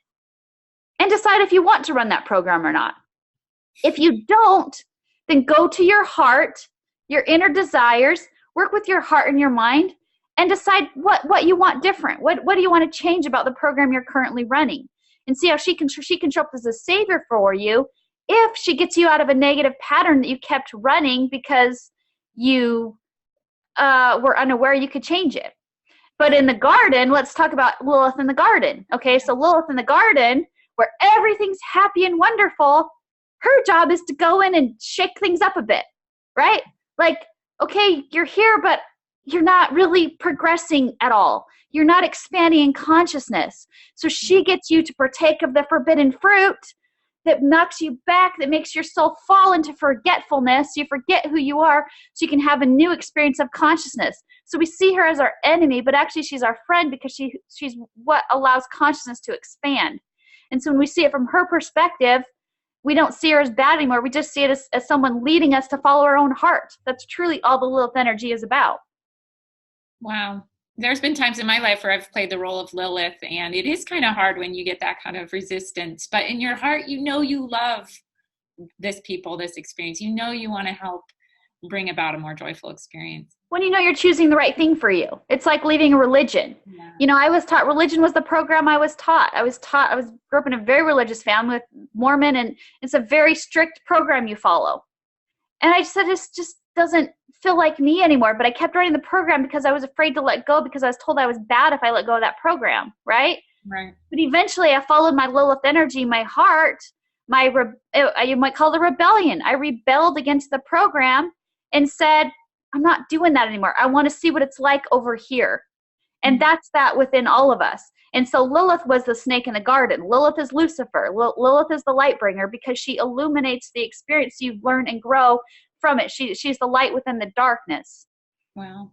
and decide if you want to run that program or not. If you don't, then go to your heart, your inner desires, work with your heart and your mind, and decide what you want different. What do you want to change about the program you're currently running? And see how she can show up as a savior for you if she gets you out of a negative pattern that you kept running because you were unaware you could change it. But in the garden, let's talk about Lilith in the garden. Okay, so Lilith in the garden, where everything's happy and wonderful, her job is to go in and shake things up a bit, right? Like, okay, you're here, but you're not really progressing at all. You're not expanding in consciousness. So she gets you to partake of the forbidden fruit that knocks you back, that makes your soul fall into forgetfulness. You forget who you are so you can have a new experience of consciousness. So we see her as our enemy, but actually she's our friend because she's what allows consciousness to expand. And so when we see it from her perspective, we don't see her as bad anymore. We just see it as someone leading us to follow our own heart. That's truly all the Lilith energy is about. Wow. There's been times in my life where I've played the role of Lilith, and it is kind of hard when you get that kind of resistance. But in your heart, you know you love this people, this experience. You know you want to help bring about a more joyful experience. When you know you're choosing the right thing for you. It's like leaving a religion. Yeah. You know, I was taught religion was the program I was taught. I grew up in a very religious family with Mormon, and it's a very strict program you follow. And I said, this just doesn't feel like me anymore. But I kept running the program because I was afraid to let go because I was told I was bad if I let go of that program, right? Right. But eventually I followed my Lilith energy, my heart, you might call it a rebellion. I rebelled against the program and said, I'm not doing that anymore. I want to see what it's like over here. And that's that within all of us. And so Lilith was the snake in the garden. Lilith is Lucifer. Lilith is the light bringer because she illuminates the experience you learn and grow from it. She's the light within the darkness. Wow.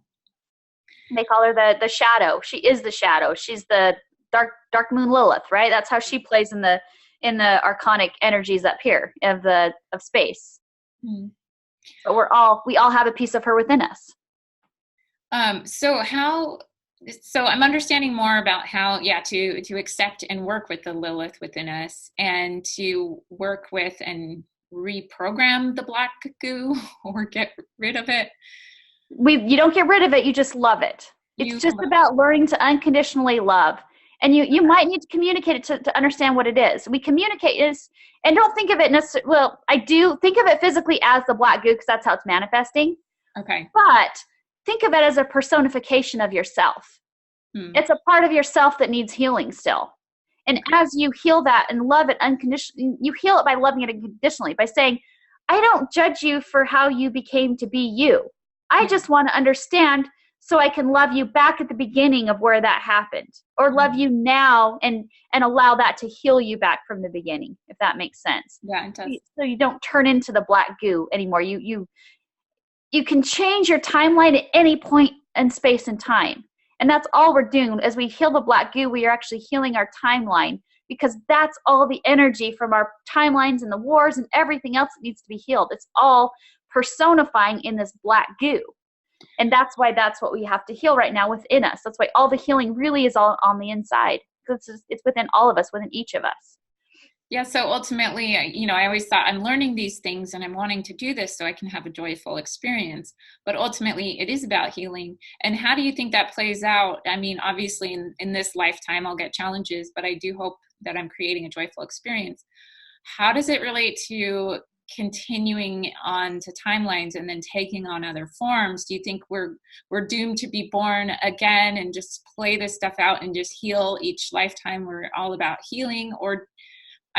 They call her the shadow. She is the shadow. She's the dark moon Lilith, right? That's how she plays in the archonic energies up here of space. Mm. But we all have a piece of her within us. So I'm understanding more about how, to accept and work with the Lilith within us and to work with and reprogram the black goo or get rid of it. You don't get rid of it. You just love it. It's just about learning to unconditionally love. And you might need to communicate it to understand what it is. We communicate is, and don't think of it necessarily, well, I do think of it physically as the black goo because that's how it's manifesting. Okay. But think of it as a personification of yourself. It's a part of yourself that needs healing still. And as you heal that and love it unconditionally, you heal it by loving it unconditionally, by saying, I don't judge you for how you became to be you. I just want to understand so I can love you back at the beginning of where that happened, or love you now and allow that to heal you back from the beginning, if that makes sense. Yeah, it does. So you don't turn into the black goo anymore. You can change your timeline at any point in space and time. And that's all we're doing. As we heal the black goo, we are actually healing our timeline, because that's all the energy from our timelines and the wars and everything else that needs to be healed. It's all personifying in this black goo. And that's what we have to heal right now within us. That's why all the healing really is all on the inside. It's within all of us, within each of us. Yeah, so ultimately, I always thought I'm learning these things and I'm wanting to do this so I can have a joyful experience. But ultimately, it is about healing. And how do you think that plays out? I mean, obviously, in this lifetime, I'll get challenges, but I do hope that I'm creating a joyful experience. How does it relate to continuing on to timelines and then taking on other forms? Do you think we're doomed to be born again and just play this stuff out and just heal each lifetime? We're all about healing, or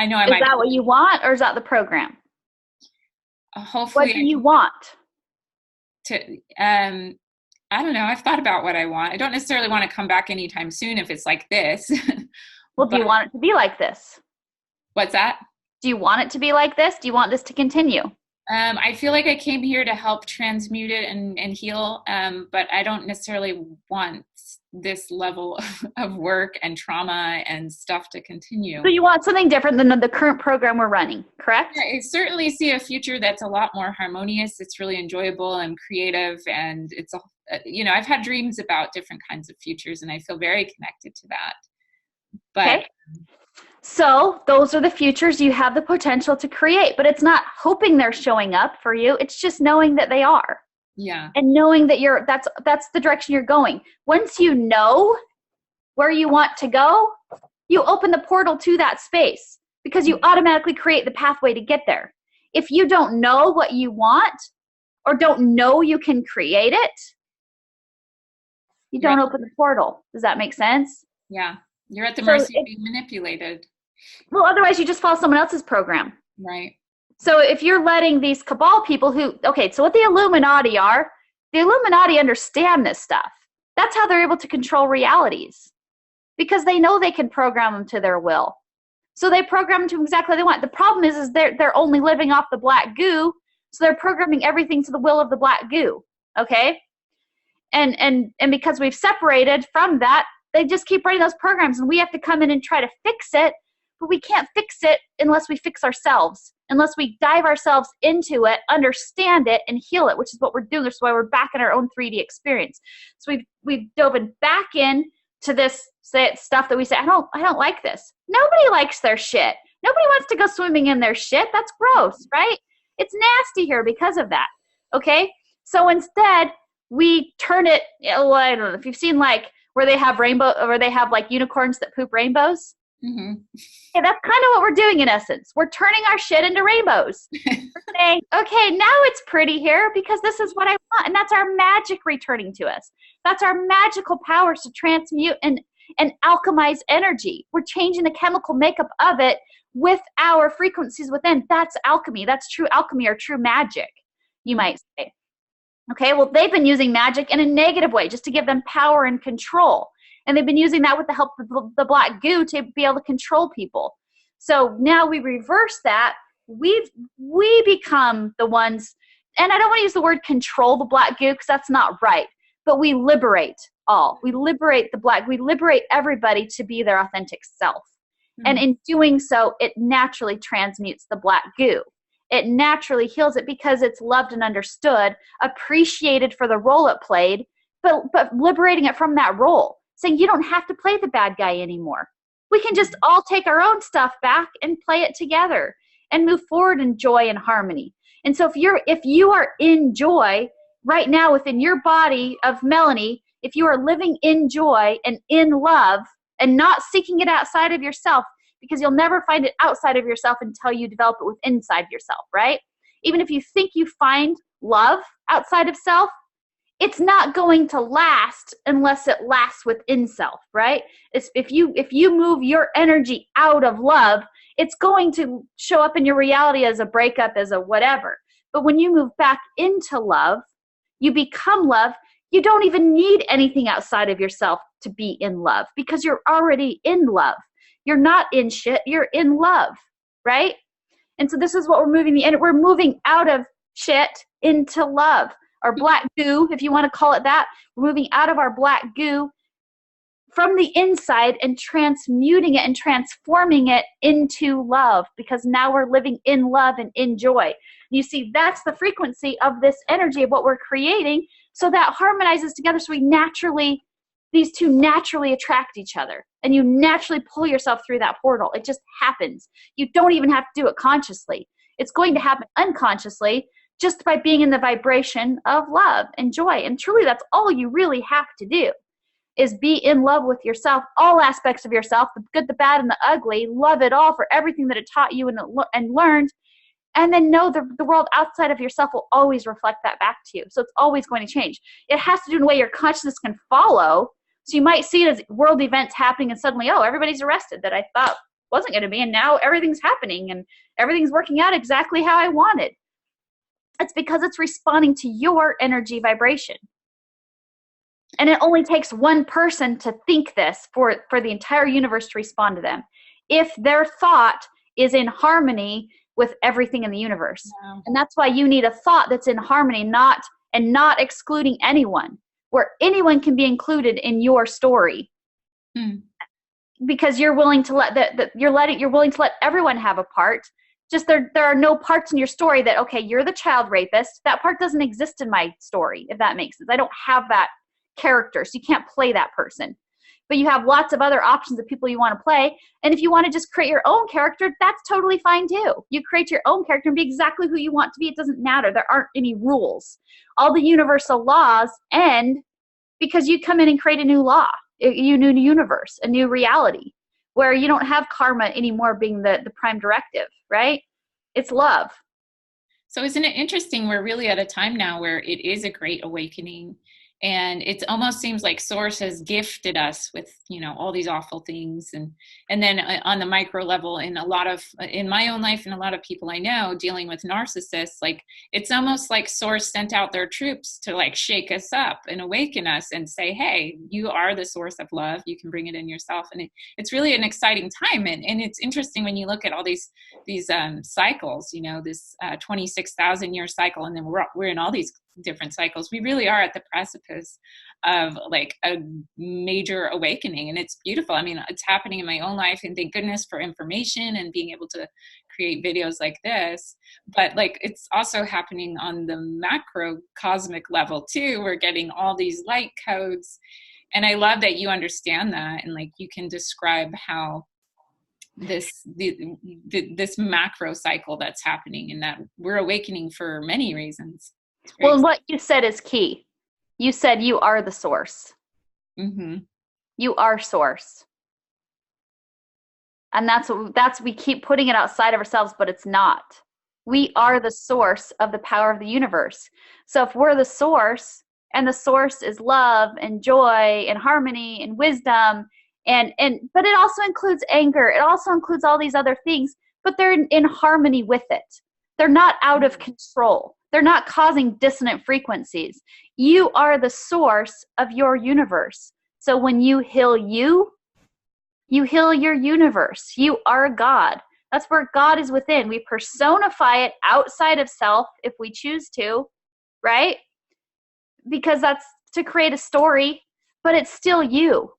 is that what you want, or is that the program? Hopefully. What do you want? I don't know. I've thought about what I want. I don't necessarily want to come back anytime soon if it's like this. Well, do you want it to be like this? What's that? Do you want it to be like this? Do you want this to continue? I feel like I came here to help transmute it and heal, but I don't necessarily want this level of work and trauma and stuff to continue. So you want something different than the current program we're running, correct? Yeah, I certainly see a future that's a lot more harmonious. It's really enjoyable and creative, and it's a, I've had dreams about different kinds of futures, and I feel very connected to that. But okay. So those are the futures you have the potential to create, but it's not hoping they're showing up for you. It's just knowing that they are. Yeah. And knowing that that's the direction you're going. Once you know where you want to go, you open the portal to that space because you automatically create the pathway to get there. If you don't know what you want or don't know you can create it, you don't open the portal. Does that make sense? Yeah. You're at the mercy of being manipulated. Well, otherwise you just follow someone else's program. Right. So if you're letting these cabal people so what the Illuminati are, the Illuminati understand this stuff. That's how they're able to control realities because they know they can program them to their will. So they program them to exactly what they want. The problem is they're only living off the black goo, so they're programming everything to the will of the black goo, okay? And because we've separated from that, they just keep running those programs, and we have to come in and try to fix it, but we can't fix it unless we fix ourselves, unless we dive ourselves into it, understand it, and heal it, which is what we're doing. That's why we're back in our own 3D experience. So we've dove back in to this stuff that we say, I don't like this. Nobody likes their shit. Nobody wants to go swimming in their shit. That's gross, right? It's nasty here because of that, okay? So instead, we turn it, well, I don't know if you've seen like where they have like unicorns that poop rainbows. Mm-hmm. Yeah, that's kind of what we're doing in essence. We're turning our shit into rainbows. We're saying, okay, now it's pretty here because this is what I want. And that's our magic returning to us. That's our magical powers to transmute and alchemize energy. We're changing the chemical makeup of it with our frequencies within. That's alchemy. That's true alchemy or true magic, you might say. Okay, well, they've been using magic in a negative way just to give them power and control. And they've been using that with the help of the black goo to be able to control people. So now we reverse that. We become the ones, and I don't want to use the word control the black goo because that's not right, but we liberate all. We liberate the black. We liberate everybody to be their authentic self. Mm-hmm. And in doing so, it naturally transmutes the black goo. It naturally heals it because it's loved and understood, appreciated for the role it played, but liberating it from that role. Saying you don't have to play the bad guy anymore. We can just all take our own stuff back and play it together and move forward in joy and harmony. And so if you are in joy right now within your body of Melanie, if you are living in joy and in love and not seeking it outside of yourself, because you'll never find it outside of yourself until you develop it within inside yourself, right? Even if you think you find love outside of self, it's not going to last unless it lasts within self, right? If you move your energy out of love, it's going to show up in your reality as a breakup, as a whatever. But when you move back into love, you become love. You don't even need anything outside of yourself to be in love because you're already in love. You're not in shit. You're in love, right? And so this is what we're moving out of shit into love. Our black goo, if you want to call it that, we're moving out of our black goo from the inside and transmuting it and transforming it into love because now we're living in love and in joy. You see, that's the frequency of this energy of what we're creating, so that harmonizes together so these two naturally attract each other and you naturally pull yourself through that portal. It just happens. You don't even have to do it consciously. It's going to happen unconsciously just by being in the vibration of love and joy. And truly, that's all you really have to do is be in love with yourself, all aspects of yourself, the good, the bad, and the ugly. Love it all for everything that it taught you and learned. And then know the world outside of yourself will always reflect that back to you. So it's always going to change. It has to do in a way your consciousness can follow. So you might see it as world events happening and suddenly, oh, everybody's arrested that I thought wasn't going to be. And now everything's happening and everything's working out exactly how I wanted. It's because it's responding to your energy vibration. And it only takes one person to think this for the entire universe to respond to them. If their thought is in harmony with everything in the universe. Wow. And that's why you need a thought that's in harmony, not excluding anyone. where anyone can be included in your story. Because you're willing to you're willing to let everyone have a part. Just there are no parts in your story that, okay, you're the child rapist. That part doesn't exist in my story, if that makes sense. I don't have that character, so you can't play that person. But you have lots of other options of people you want to play. And if you want to just create your own character, that's totally fine too. You create your own character and be exactly who you want to be. It doesn't matter. There aren't any rules. All the universal laws end because you come in and create a new law, a new universe, a new reality, where you don't have karma anymore being the prime directive, right? It's love. So isn't it interesting? We're really at a time now where it is a great awakening. And it almost seems like Source has gifted us with, all these awful things. And then on the micro level, in my own life and a lot of people I know dealing with narcissists, like it's almost like Source sent out their troops to like shake us up and awaken us and say, hey, you are the source of love. You can bring it in yourself. And it's really an exciting time. And it's interesting when you look at all these cycles, this 26,000 year cycle, and then we're in all these different cycles. We really are at the precipice of like a major awakening, and it's beautiful. I mean, it's happening in my own life, and thank goodness for information and being able to create videos like this. But like it's also happening on the macro cosmic level too. We're getting all these light codes, and I love that you understand that, and like you can describe how this macro cycle that's happening, and that we're awakening for many reasons. Well, and what you said is key. You said you are the source. Mm-hmm. You are source. And that's we keep putting it outside of ourselves, but it's not. We are the source of the power of the universe. So if we're the source, and the source is love and joy and harmony and wisdom, but it also includes anger. It also includes all these other things, but they're in harmony with it. They're not out of control. They're not causing dissonant frequencies. You are the source of your universe. So when you heal you heal your universe. You are God. That's where God is within. We personify it outside of self if we choose to, right? Because that's to create a story, but it's still you.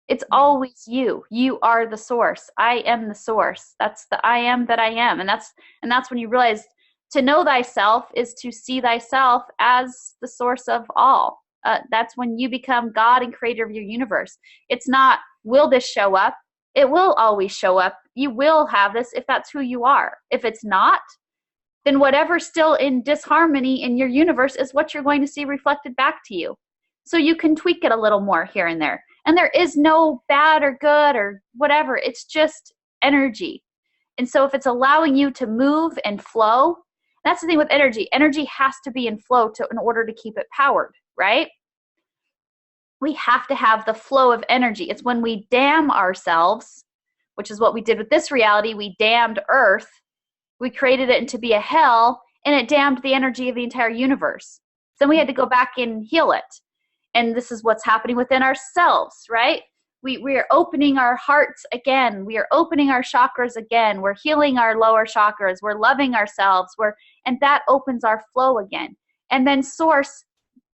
It's always you. You are the source. I am the source. That's the I am that I am. And that's when you realize to know thyself is to see thyself as the source of all. That's when you become God and creator of your universe. It's not, will this show up? It will always show up. You will have this if that's who you are. If it's not, then whatever's still in disharmony in your universe is what you're going to see reflected back to you. So you can tweak it a little more here and there. And there is no bad or good or whatever. It's just energy. And so if it's allowing you to move and flow, that's the thing with energy. Energy has to be in flow in order to keep it powered, right? We have to have the flow of energy. It's when we damn ourselves, which is what we did with this reality. We damned Earth. We created it into be a hell, and it damned the energy of the entire universe. So we had to go back and heal it. And this is what's happening within ourselves, right? We are opening our hearts again. We are opening our chakras again. We're healing our lower chakras. We're loving ourselves. And that opens our flow again. And then Source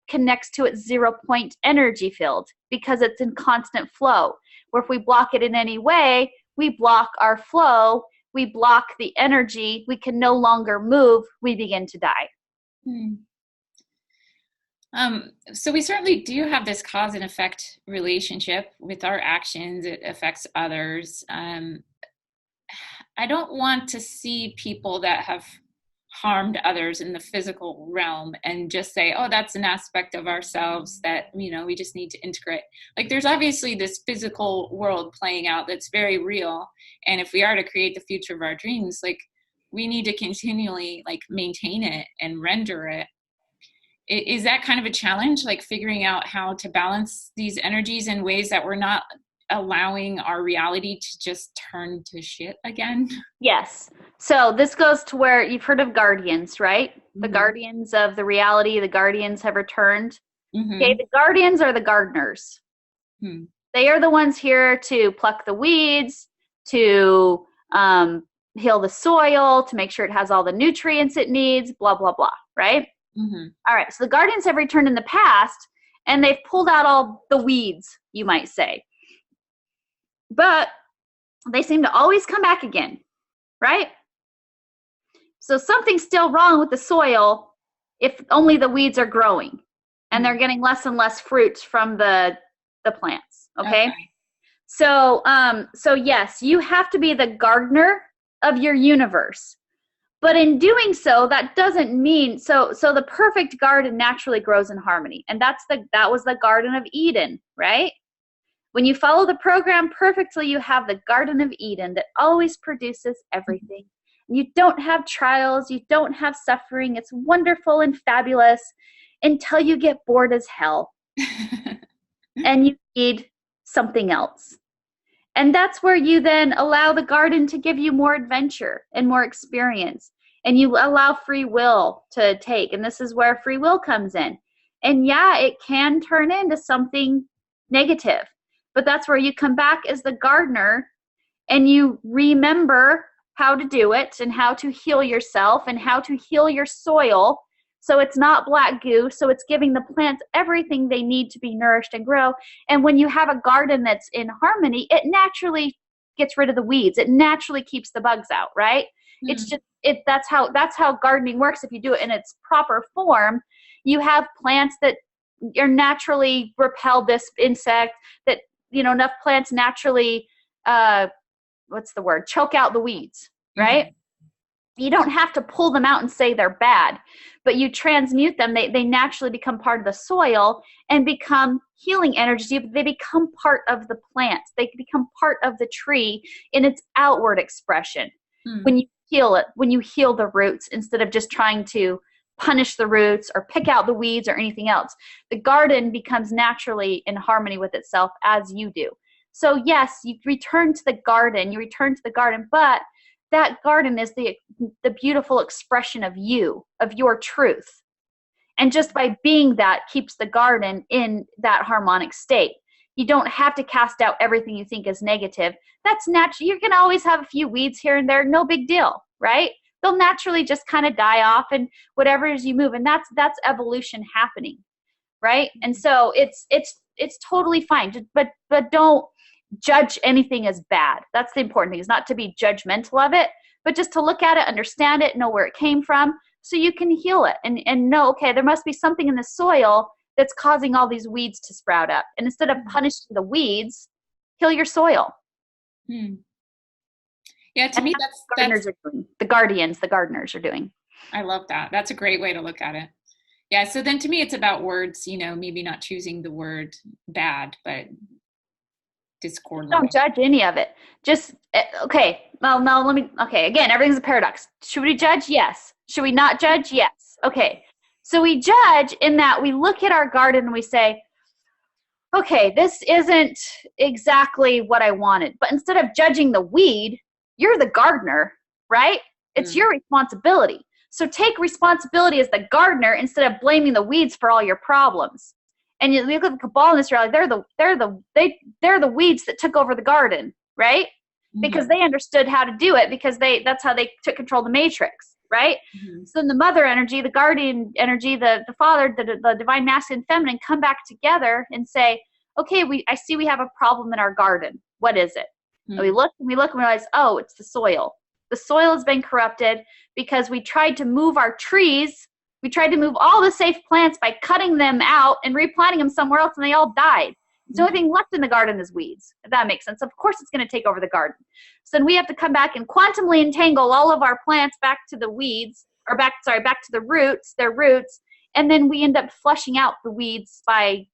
connects to its 0 point energy field because it's in constant flow. Where if we block it in any way, we block our flow. We block the energy. We can no longer move. We begin to die. So we certainly do have this cause and effect relationship with our actions. It affects others. I don't want to see people that have harmed others in the physical realm and just say, oh, that's an aspect of ourselves that, we just need to integrate. Like there's obviously this physical world playing out that's very real. And if we are to create the future of our dreams, like we need to continually like maintain it and render it. Is that kind of a challenge, like figuring out how to balance these energies in ways that we're not allowing our reality to just turn to shit again? Yes. So this goes to where you've heard of guardians, right? Mm-hmm. The guardians of the reality, the guardians have returned. Mm-hmm. Okay, the guardians are the gardeners. Mm-hmm. They are the ones here to pluck the weeds, to heal the soil, to make sure it has all the nutrients it needs, blah, blah, blah, right? Mm-hmm. All right, so the guardians have returned in the past, and they've pulled out all the weeds, you might say. But they seem to always come back again, right? So something's still wrong with the soil if only the weeds are growing and they're getting less and less fruit from the plants, okay? So yes, you have to be the gardener of your universe. But in doing so, that doesn't mean, so the perfect garden naturally grows in harmony. And that was the Garden of Eden, right? When you follow the program perfectly, you have the Garden of Eden that always produces everything. You don't have trials, you don't have suffering. It's wonderful and fabulous until you get bored as hell. And you need something else. And that's where you then allow the garden to give you more adventure and more experience. And you allow free will to take. And this is where free will comes in. And yeah, it can turn into something negative. But that's where you come back as the gardener and you remember how to do it and how to heal yourself and how to heal your soil. So it's not black goo. So it's giving the plants everything they need to be nourished and grow. And when you have a garden that's in harmony, it naturally gets rid of the weeds. It naturally keeps the bugs out, right? It's just, that's how gardening works. If you do it in its proper form, you have plants that are naturally repel this insect, that, enough plants naturally, choke out the weeds, right? You don't have to pull them out and say they're bad, but you transmute them. They naturally become part of the soil and become healing energy. They become part of the plant. They become part of the tree in its outward expression. When you heal it, when you heal the roots, instead of just trying to punish the roots or pick out the weeds or anything else, the garden becomes naturally in harmony with itself as you do. So yes, you return to the garden, but that garden is the beautiful expression of you, of your truth. And just by being that keeps the garden in that harmonic state. You don't have to cast out everything you think is negative. That's natural. You're going to always have a few weeds here and there. No big deal, right? They'll naturally just kind of die off and whatever as you move. And that's evolution happening, right? And so it's totally fine. But don't judge anything as bad. That's the important thing, is not to be judgmental of it, but just to look at it, understand it, know where it came from, so you can heal it and know, okay, there must be something in the soil that's causing all these weeds to sprout up. And instead of punishing the weeds, heal your soil. Yeah, to me, that's the gardeners are doing. I love that. That's a great way to look at it. Yeah. So then to me, it's about words, maybe not choosing the word bad, but discord. Don't judge any of it. Just, okay. Well, no, again, everything's a paradox. Should we judge? Yes. Should we not judge? Yes. Okay. So we judge in that we look at our garden and we say, okay, this isn't exactly what I wanted. But instead of judging the weed, you're the gardener, right? It's your responsibility. So take responsibility as the gardener instead of blaming the weeds for all your problems. And you look at the cabal in this reality, they're the weeds that took over the garden, right? Because they understood how to do it, because that's how they took control of the matrix, right? So then the mother energy, the guardian energy, the father, the divine masculine and feminine come back together and say, okay, I see we have a problem in our garden. What is it? And we look and we realize, oh, it's the soil. The soil has been corrupted because we tried to move our trees. We tried to move all the safe plants by cutting them out and replanting them somewhere else, and they all died. The only thing left in the garden is weeds, if that makes sense. Of course, it's going to take over the garden. So then we have to come back and quantumly entangle all of our plants back to the weeds, or back to the roots, their roots, and then we end up flushing out the weeds by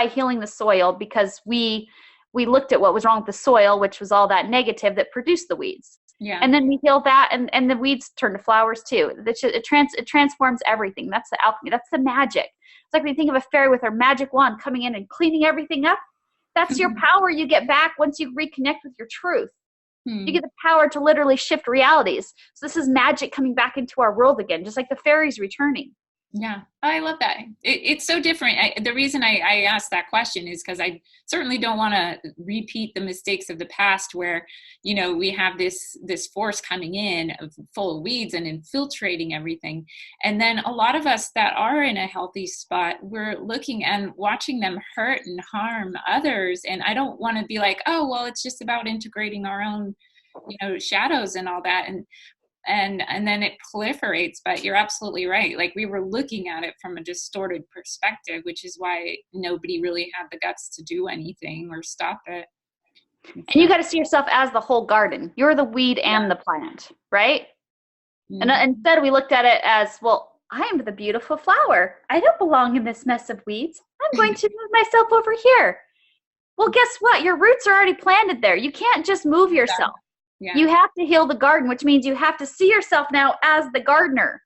healing the soil, because we looked at what was wrong with the soil, which was all that negative that produced the weeds. Yeah. And then we heal that, and the weeds turn to flowers too. It transforms everything. That's the alchemy. That's the magic. It's like when you think of a fairy with her magic wand coming in and cleaning everything up. That's your power you get back once you reconnect with your truth. You get the power to literally shift realities. So this is magic coming back into our world again, just like the fairies returning. Yeah, I love that. It's so different. The reason I asked that question is because I certainly don't want to repeat the mistakes of the past where, we have this force coming in full of weeds and infiltrating everything. And then a lot of us that are in a healthy spot, we're looking and watching them hurt and harm others. And I don't want to be like, oh, well, it's just about integrating our own, shadows and all that. And then it proliferates. But you're absolutely right. Like, we were looking at it from a distorted perspective, which is why nobody really had the guts to do anything or stop it. And you got to see yourself as the whole garden. You're the weed and the plant, right? Mm-hmm. And instead we looked at it as, well, I am the beautiful flower. I don't belong in this mess of weeds. I'm going to move myself over here. Well, guess what? Your roots are already planted there. You can't just move yourself. Yeah. You have to heal the garden, which means you have to see yourself now as the gardener,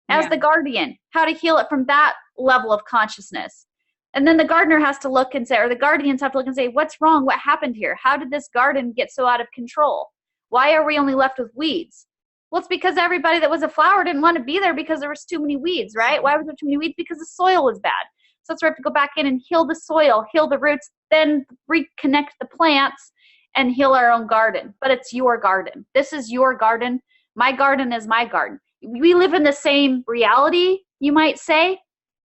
as the guardian, how to heal it from that level of consciousness. And then the gardener has to look and say, or the guardians have to look and say, what's wrong? What happened here? How did this garden get so out of control? Why are we only left with weeds? Well, it's because everybody that was a flower didn't want to be there because there was too many weeds, right? Why was there too many weeds? Because the soil was bad. So that's where we have to go back in and heal the soil, heal the roots, then reconnect the plants and heal our own garden. But it's your garden. This is your garden. My garden is my garden. We live in the same reality, you might say,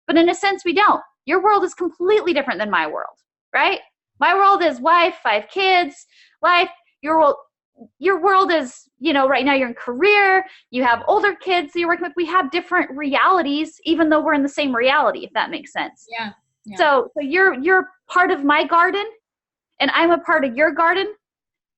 but in a sense we don't. Your world is completely different than my world, right? My world is wife, 5 kids, life. Your world is, right now you're in career, you have older kids that you're working with. We have different realities, even though we're in the same reality, if that makes sense. Yeah. So you're part of my garden, and I'm a part of your garden.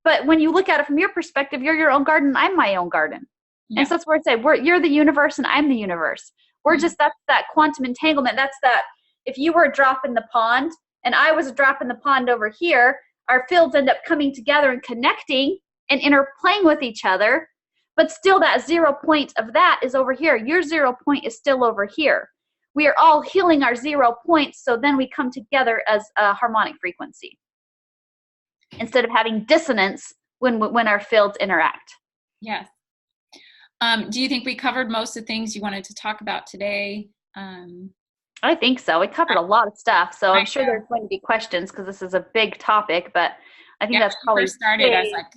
But when you look at it from your perspective, you're your own garden, I'm my own garden. Yeah. And so that's where I say, you're the universe and I'm the universe. We're just, that's that quantum entanglement. That's that, if you were a drop in the pond and I was a drop in the pond over here, our fields end up coming together and connecting and interplaying with each other. But still that 0 point of that is over here. Your 0 point is still over here. We are all healing our 0 points. So then we come together as a harmonic frequency, instead of having dissonance when our fields interact. Yes. Do you think we covered most of the things you wanted to talk about today? I think so. We covered a lot of stuff. So I'm sure there's going to be questions because this is a big topic, but I think that's probably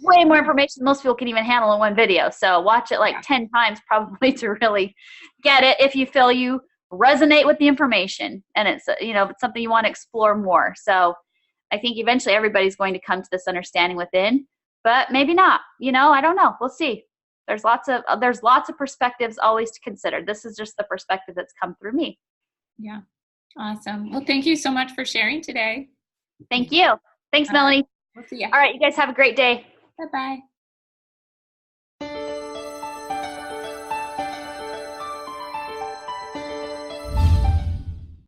way more information than most people can even handle in one video. So watch it 10 times probably to really get it if you feel you resonate with the information and it's, it's something you want to explore more. So I think eventually everybody's going to come to this understanding within, but maybe not. I don't know. We'll see. There's lots of perspectives always to consider. This is just the perspective that's come through me. Yeah. Awesome. Well, thank you so much for sharing today. Thank you. Thanks, Melanie. We'll see you. All right. You guys have a great day. Bye-bye.